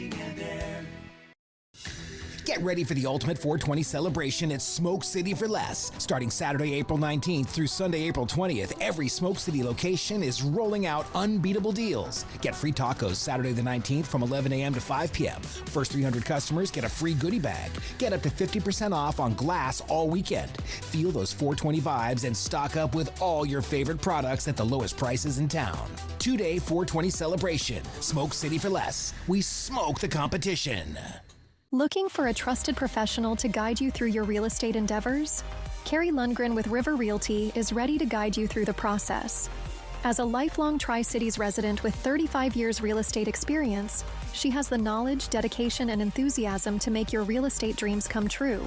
Speaker 4: Get ready for the ultimate 420 celebration at Smoke City for Less. Starting Saturday, April 19th through Sunday, April 20th, every Smoke City location is rolling out unbeatable deals. Get free tacos Saturday the 19th from 11 a.m. to 5 p.m. First 300 customers get a free goodie bag. Get up to 50% off on glass all weekend. Feel those 420 vibes and stock up with all your favorite products at the lowest prices in town. 2-day 420 celebration. Smoke City for Less. We smoke the competition.
Speaker 9: Looking for a trusted professional to guide you through your real estate endeavors? Carrie Lundgren with River Realty is ready to guide you through the process. As a lifelong Tri-Cities resident with 35 years real estate experience, she has the knowledge, dedication, and enthusiasm to make your real estate dreams come true.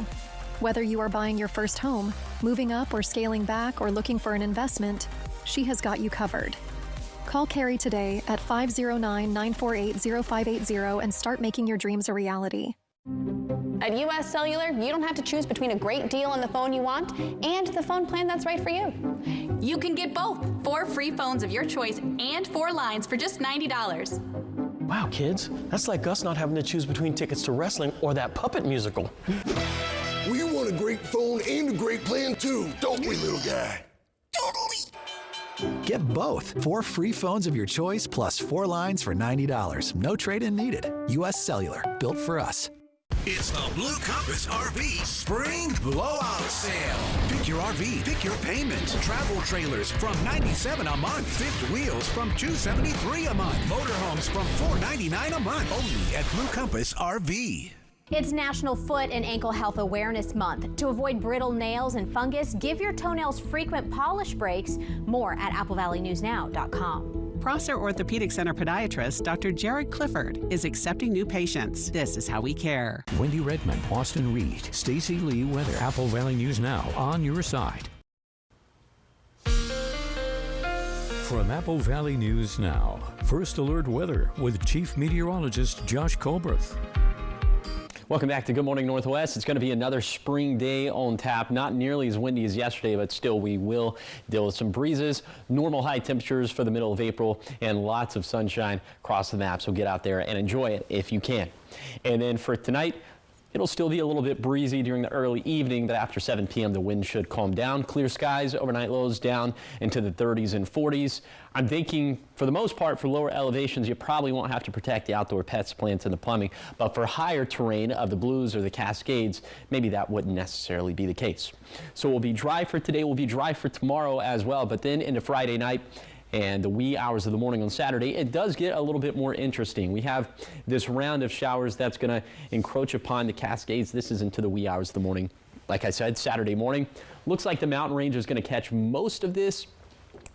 Speaker 9: Whether you are buying your first home, moving up or scaling back, or looking for an investment, she has got you covered. Call Carrie today at 509-948-0580 and start making your dreams a reality.
Speaker 15: At US Cellular, you don't have to choose between a great deal on the phone you want and the phone plan that's right for you.
Speaker 16: You can get both. 4 free phones of your choice and 4 lines for just $90.
Speaker 17: Wow, kids, that's like us not having to choose between tickets to wrestling or that puppet musical.
Speaker 18: We want a great phone and a great plan too, don't we, little guy?
Speaker 19: Get both. 4 free phones of your choice plus 4 lines for $90. No trade-in needed. US Cellular, built for us.
Speaker 20: It's the Blue Compass RV Spring Blowout Sale. Pick your RV, pick your payment. Travel trailers from $97 a month. Fifth wheels from $273 a month. Motorhomes from $499 a month. Only at Blue Compass RV.
Speaker 21: It's National Foot and Ankle Health Awareness Month. To avoid brittle nails and fungus, give your toenails frequent polish breaks. More at AppleValleyNewsNow.com.
Speaker 30: Prosser Orthopedic Center podiatrist Dr. Jared Clifford is accepting new patients. This is how we care.
Speaker 1: Wendy Redmond, Austin Reed, Stacy Lee Weather, Apple Valley News Now, on your side. From Apple Valley News Now, First Alert Weather with Chief Meteorologist Josh Colberth.
Speaker 2: Welcome back to Good Morning Northwest. It's going to be another spring day on tap. Not nearly as windy as yesterday, but still we will deal with some breezes, normal high temperatures for the middle of April, and lots of sunshine across the map. So get out there and enjoy it if you can. And then for tonight, it'll still be a little bit breezy during the early evening, but after 7 p.m. the wind should calm down. Clear skies, overnight lows down into the 30s and 40s. I'm thinking for the most part for lower elevations you probably won't have to protect the outdoor pets, plants, and the plumbing, but for higher terrain of the Blues or the Cascades, maybe that wouldn't necessarily be the case. So we'll be dry for today, we'll be dry for tomorrow as well, but then into Friday night and the wee hours of the morning on Saturday, it does get a little bit more interesting. We have this round of showers that's going to encroach upon the Cascades. This is into the wee hours of the morning. Like I said, Saturday morning. Looks like the mountain range is going to catch most of this.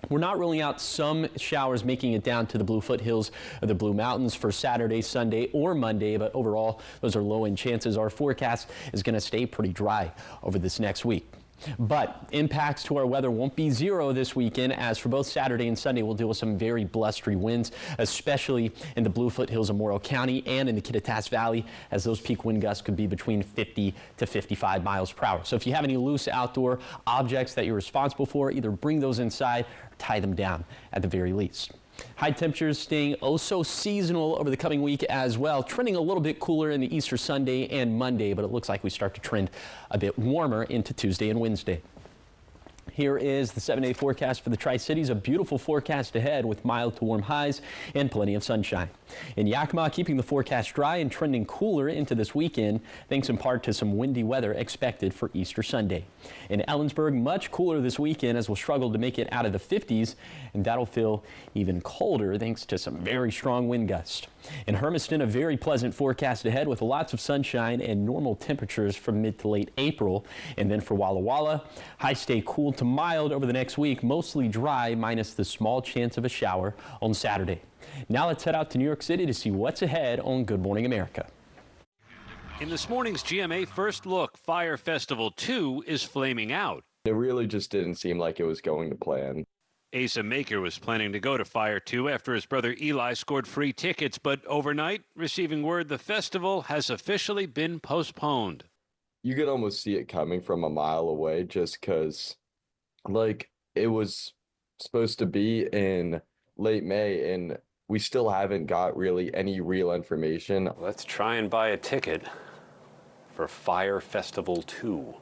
Speaker 2: We're not ruling out some showers making it down to the Blue foothills of the Blue Mountains for Saturday, Sunday, or Monday, but overall, those are low-end chances. Our forecast is going to stay pretty dry over this next week. But impacts to our weather won't be zero this weekend, as for both Saturday and Sunday we'll deal with some very blustery winds, especially in the Blue foothills of Morrow County and in the Kittitas Valley, as those peak wind gusts could be between 50 to 55 miles per hour. So if you have any loose outdoor objects that you're responsible for, either bring those inside or tie them down at the very least. High temperatures staying oh so seasonal over the coming week as well, trending a little bit cooler in the Easter Sunday and Monday, but it looks like we start to trend a bit warmer into Tuesday and Wednesday. Here is the 7-day forecast for the Tri-Cities. A beautiful forecast ahead with mild to warm highs and plenty of sunshine. In Yakima, keeping the forecast dry and trending cooler into this weekend, thanks in part to some windy weather expected for Easter Sunday. In Ellensburg, much cooler this weekend as we'll struggle to make it out of the 50s, and that'll feel even colder thanks to some very strong wind gusts. In Hermiston, a very pleasant forecast ahead with lots of sunshine and normal temperatures from mid to late April. And then for Walla Walla, highs stay cool to mild over the next week, mostly dry minus the small chance of a shower on Saturday. Now let's head out to New York City to see what's ahead on Good Morning America.
Speaker 22: In this morning's GMA First Look, Fire Festival 2 is flaming out.
Speaker 23: It really just didn't seem like it was going to plan.
Speaker 22: Asa Maker was planning to go to Fire 2 after his brother Eli scored free tickets, but overnight, receiving word the festival has officially been postponed.
Speaker 23: You could almost see it coming from a mile away just because, like, it was supposed to be in late May, and we still haven't got really any real information.
Speaker 22: Let's try and buy a ticket for Fire Festival 2.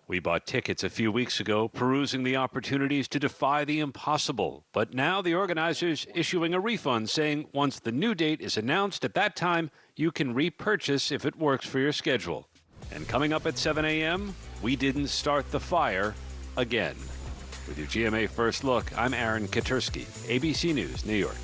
Speaker 22: We bought tickets a few weeks ago, perusing the opportunities to defy the impossible. But now the organizers issuing a refund saying once the new date is announced, at that time, you can repurchase if it works for your schedule. And coming up at 7 a.m., we didn't start the fire again. With your GMA First Look, I'm Aaron Katursky, ABC News, New York.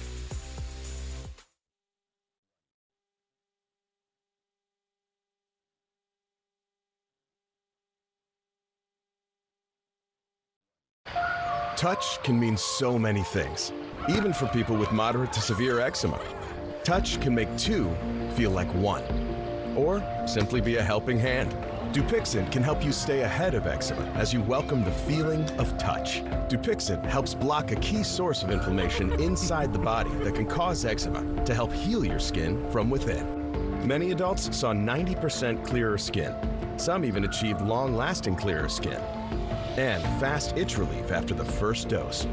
Speaker 5: Touch can mean so many things, even for people with moderate to severe eczema. Touch can make two feel like one, or simply be a helping hand. Dupixent can help you stay ahead of eczema as you welcome the feeling of touch. Dupixent helps block a key source of inflammation inside the body that can cause eczema to help heal your skin from within. Many adults saw 90% clearer skin. Some even achieved long-lasting clearer skin. And fast itch relief after the first dose.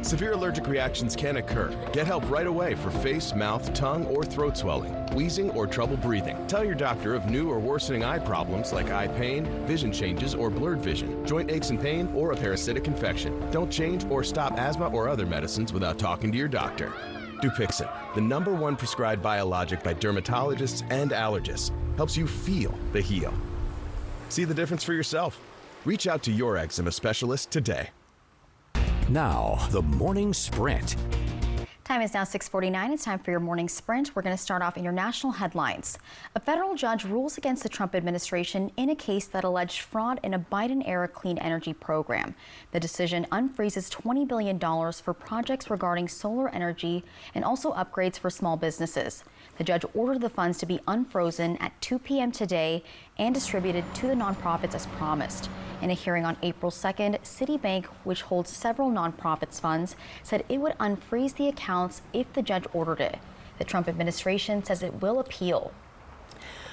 Speaker 5: Severe allergic reactions can occur. Get help right away for face, mouth, tongue, or throat swelling, wheezing, or trouble breathing. Tell your doctor of new or worsening eye problems like eye pain, vision changes, or blurred vision, joint aches and pain, or a parasitic infection. Don't change or stop asthma or other medicines without talking to your doctor. Dupixent, the #1 prescribed biologic by dermatologists and allergists, helps you feel the heal. See the difference for yourself. Reach out to your eczema specialist today.
Speaker 1: Now, the morning sprint.
Speaker 21: Time is now 6:49. It's time for your morning sprint. We're going to start off in your national headlines. A federal judge rules against the Trump administration in a case that alleged fraud in a Biden-era clean energy program. The decision unfreezes $20 billion for projects regarding solar energy and also upgrades for small businesses. The judge ordered the funds to be unfrozen at 2 p.m. today and distributed to the nonprofits as promised. In a hearing on April 2nd, Citibank, which holds several nonprofits funds, said it would unfreeze the accounts if the judge ordered it. The Trump administration says it will appeal.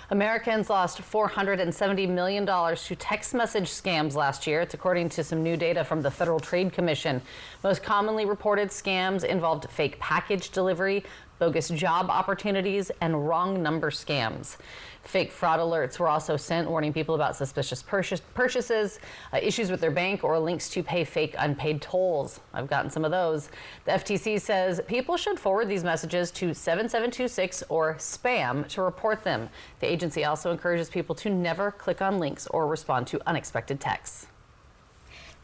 Speaker 3: Americans lost $470 million to text message scams last year. It's according to some new data from the Federal Trade Commission. Most commonly reported scams involved fake package delivery, bogus job opportunities, and wrong number scams. Fake fraud alerts were also sent warning people about suspicious purchases, issues with their bank, or links to pay fake unpaid tolls. I've gotten some of those. The FTC says people should forward these messages to 7726 or spam to report them. The agency also encourages people to never click on links or respond to unexpected texts.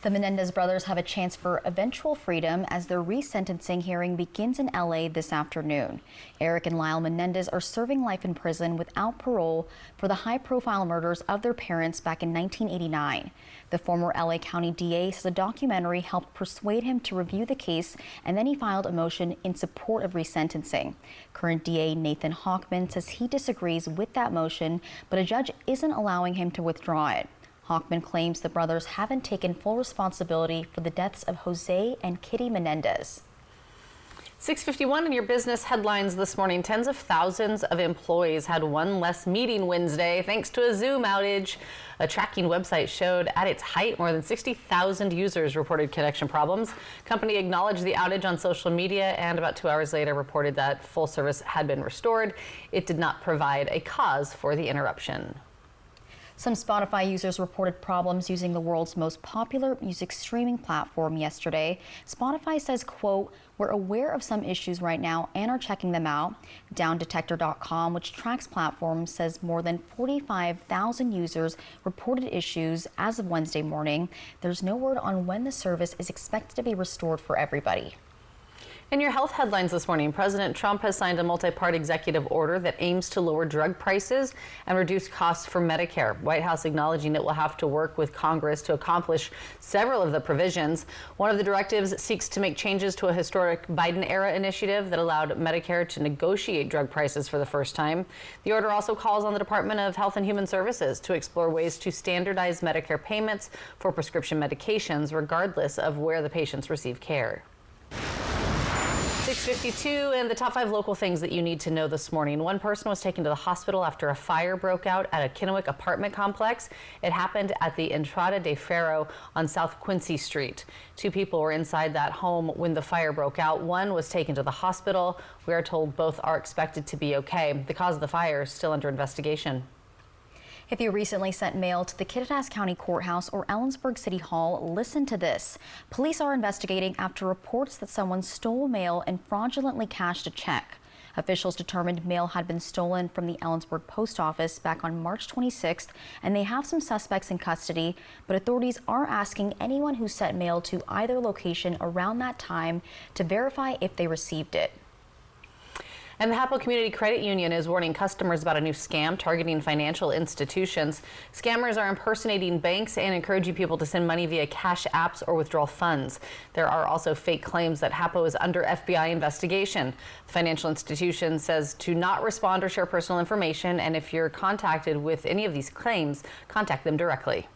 Speaker 21: The Menendez brothers have a chance for eventual freedom as their resentencing hearing begins in LA this afternoon. Eric and Lyle Menendez are serving life in prison without parole for the high-profile murders of their parents back in 1989. The former LA County DA says a documentary helped persuade him to review the case, and then he filed a motion in support of resentencing. Current DA Nathan Hochman says he disagrees with that motion, but a judge isn't allowing him to withdraw it. Hochman claims the brothers haven't taken full responsibility for the deaths of Jose and Kitty Menendez.
Speaker 3: 6:51 in your business headlines this morning. Tens of thousands of employees had one less meeting Wednesday thanks to a Zoom outage. A tracking website showed at its height more than 60,000 users reported connection problems. Company acknowledged the outage on social media and about 2 hours later reported that full service had been restored. It did not provide a cause for the interruption.
Speaker 21: Some Spotify users reported problems using the world's most popular music streaming platform yesterday. Spotify says, quote, "We're aware of some issues right now and are checking them out." Downdetector.com, which tracks platforms, says more than 45,000 users reported issues as of Wednesday morning. There's no word on when the service is expected to be restored for everybody.
Speaker 3: In your health headlines this morning, President Trump has signed a multi-part executive order that aims to lower drug prices and reduce costs for Medicare. White House acknowledging it will have to work with Congress to accomplish several of the provisions. One of the directives seeks to make changes to a historic Biden-era initiative that allowed Medicare to negotiate drug prices for the first time. The order also calls on the Department of Health and Human Services to explore ways to standardize Medicare payments for prescription medications, regardless of where the patients receive care. 6:52 and the top 5 local things that you need to know this morning. One person was taken to the hospital after a fire broke out at a Kennewick apartment complex. It happened at the Entrada de Ferro on South Quincy Street. 2 people were inside that home when the fire broke out. One was taken to the hospital. We are told both are expected to be okay. The cause of the fire is still under investigation.
Speaker 21: If you recently sent mail to the Kittitas County Courthouse or Ellensburg City Hall, listen to this. Police are investigating after reports that someone stole mail and fraudulently cashed a check. Officials determined mail had been stolen from the Ellensburg post office back on March 26th, and they have some suspects in custody, but authorities are asking anyone who sent mail to either location around that time to verify if they received it.
Speaker 3: And the Hapo Community Credit Union is warning customers about a new scam targeting financial institutions. Scammers are impersonating banks and encouraging people to send money via cash apps or withdraw funds. There are also fake claims that Hapo is under FBI investigation. The financial institution says to not respond or share personal information, and if you're contacted with any of these claims, contact them directly.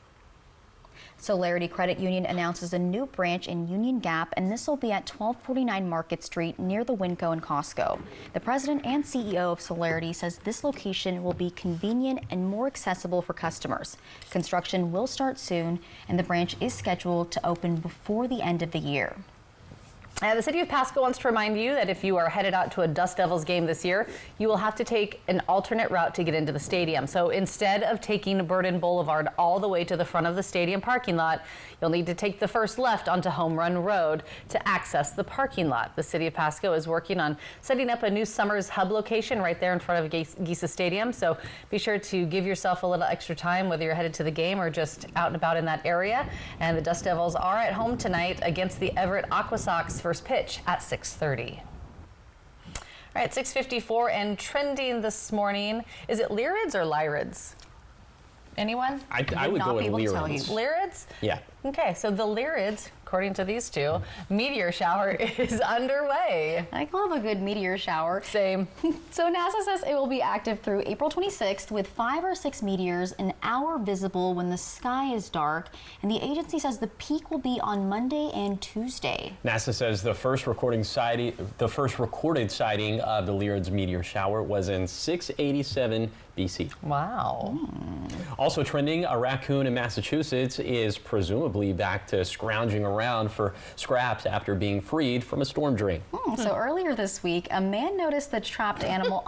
Speaker 21: Solarity Credit Union announces a new branch in Union Gap, and this will be at 1249 Market Street near the Winco and Costco. The president and CEO of Solarity says this location will be convenient and more accessible for customers. Construction will start soon, and the branch is scheduled to open before the end of the year.
Speaker 3: The city of Pasco wants to remind you that if you are headed out to a Dust Devils game this year, you will have to take an alternate route to get into the stadium. So instead of taking Burden Boulevard all the way to the front of the stadium parking lot, you'll need to take the first left onto Home Run Road to access the parking lot. The city of Pasco is working on setting up a new Summers Hub location right there in front of Geisa Stadium. So be sure to give yourself a little extra time, whether you're headed to the game or just out and about in that area. And the Dust Devils are at home tonight against the Everett Aqua Sox. First pitch at 6:30. All right, 6:54 and trending this morning. Is it Lyrids or Lyrids? Anyone?
Speaker 2: I would go with Lyrids.
Speaker 3: Lyrids?
Speaker 2: Yeah.
Speaker 3: Okay, so the Lyrids, according to these two, meteor shower is underway.
Speaker 21: I love a good meteor shower.
Speaker 3: Same.
Speaker 21: So NASA says it will be active through April 26th with 5 or 6 meteors an hour visible when the sky is dark. And the agency says the peak will be on Monday and Tuesday.
Speaker 2: NASA says the first recorded sighting of the Lyrids meteor shower was in 687 BC.
Speaker 3: Wow.
Speaker 2: Also trending, a raccoon in Massachusetts is presumably back to scrounging around for scraps after being freed from a storm drain.
Speaker 21: So earlier this week, a man noticed the trapped animal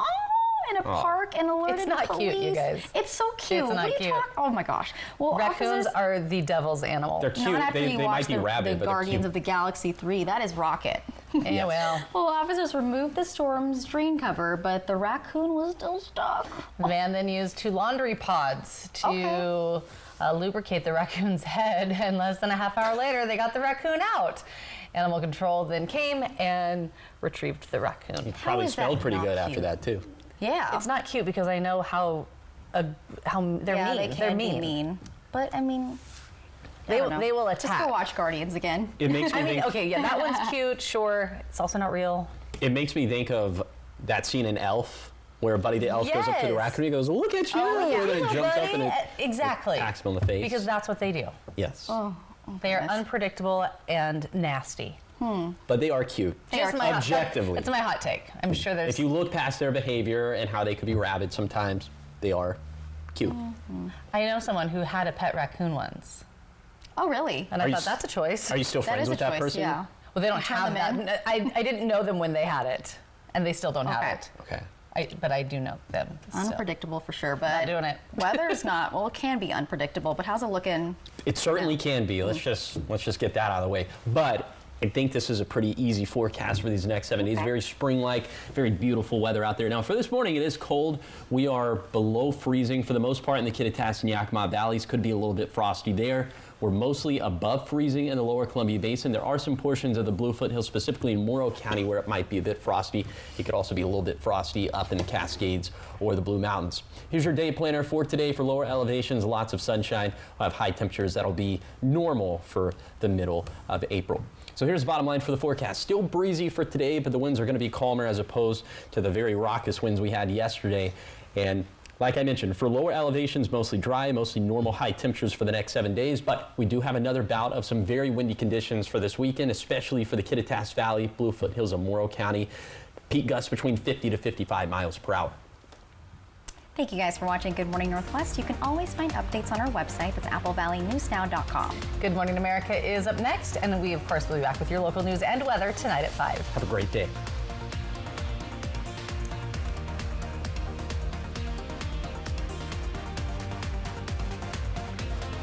Speaker 21: in a park and alerted
Speaker 3: It's not
Speaker 21: the police.
Speaker 3: cute, you guys.
Speaker 21: It's so cute.
Speaker 3: It's not
Speaker 21: What are you
Speaker 3: cute.
Speaker 21: Oh my gosh. Well,
Speaker 3: Raccoons are the devil's animal.
Speaker 2: They're cute.
Speaker 21: Not after
Speaker 2: They
Speaker 21: you
Speaker 2: might
Speaker 21: watch
Speaker 2: be rabid,
Speaker 21: the
Speaker 2: but they're
Speaker 21: Guardians
Speaker 2: cute.
Speaker 21: of the Galaxy 3. That is Rocket.
Speaker 3: Yeah, well.
Speaker 21: Well, officers removed the storm's drain cover, but the raccoon was still stuck.
Speaker 3: The man then used 2 laundry pods to lubricate the raccoon's head, and less than a half hour later, they got the raccoon out. Animal control then came and retrieved the raccoon.
Speaker 2: It probably smelled pretty good after that, too.
Speaker 21: Yeah.
Speaker 3: It's not cute because I know how they're mean.
Speaker 21: They
Speaker 3: They're
Speaker 21: can
Speaker 3: mean.
Speaker 21: be mean. But, I mean...
Speaker 3: They will attack.
Speaker 21: Just go watch Guardians again.
Speaker 2: It makes me think...
Speaker 3: okay, yeah, that one's cute, sure. It's also not real.
Speaker 2: It makes me think of that scene in Elf where Buddy the Elf goes up to the raccoon. He goes, "Look at you!" And then jumps up and
Speaker 3: exactly.
Speaker 2: attacks him on the face.
Speaker 3: Because that's what they do.
Speaker 2: Yes.
Speaker 3: They are unpredictable and nasty.
Speaker 2: But they are cute. Objectively.
Speaker 3: It's my hot take. I'm sure there's...
Speaker 2: If you look past their behavior and how they could be rabid sometimes, they are cute.
Speaker 3: I know someone who had a pet raccoon once.
Speaker 21: Oh, really?
Speaker 3: And I thought that's a choice.
Speaker 2: Are you still friends with that person?
Speaker 21: Yeah.
Speaker 3: Well, they don't have that. I didn't know them when they had it, and they still don't have it.
Speaker 2: Okay.
Speaker 3: But I do know them. still.
Speaker 21: Unpredictable for sure, but
Speaker 3: Not doing it.
Speaker 21: weather's not. Well, it can be unpredictable, but how's it looking?
Speaker 2: It certainly can be. Let's just get that out of the way. But I think this is a pretty easy forecast for these next 7 days. Very spring-like, very beautiful weather out there. Now, for this morning, it is cold. We are below freezing for the most part in the Kittitas and Yakima valleys. Could be a little bit frosty there. We're mostly above freezing in the lower Columbia Basin. There are some portions of the Blue Foothills, specifically in Morrow County, where it might be a bit frosty. It could also be a little bit frosty up in the Cascades or the Blue Mountains. Here's your day planner for today. For lower elevations, lots of sunshine. We'll have high temperatures that'll be normal for the middle of April. So here's the bottom line for the forecast. Still breezy for today, but the winds are going to be calmer as opposed to the very raucous winds we had yesterday. And like I mentioned, for lower elevations, mostly dry, mostly normal high temperatures for the next 7 days, but we do have another bout of some very windy conditions for this weekend, especially for the Kittitas Valley, Blue Foothills of Morrow County. Peak gusts between 50 to 55 miles per hour.
Speaker 21: Thank you guys for watching Good Morning Northwest. You can always find updates on our website. That's applevalleynewsnow.com.
Speaker 3: Good Morning America is up next, and we, of course, will be back with your local news and weather tonight at 5.
Speaker 2: Have a great day.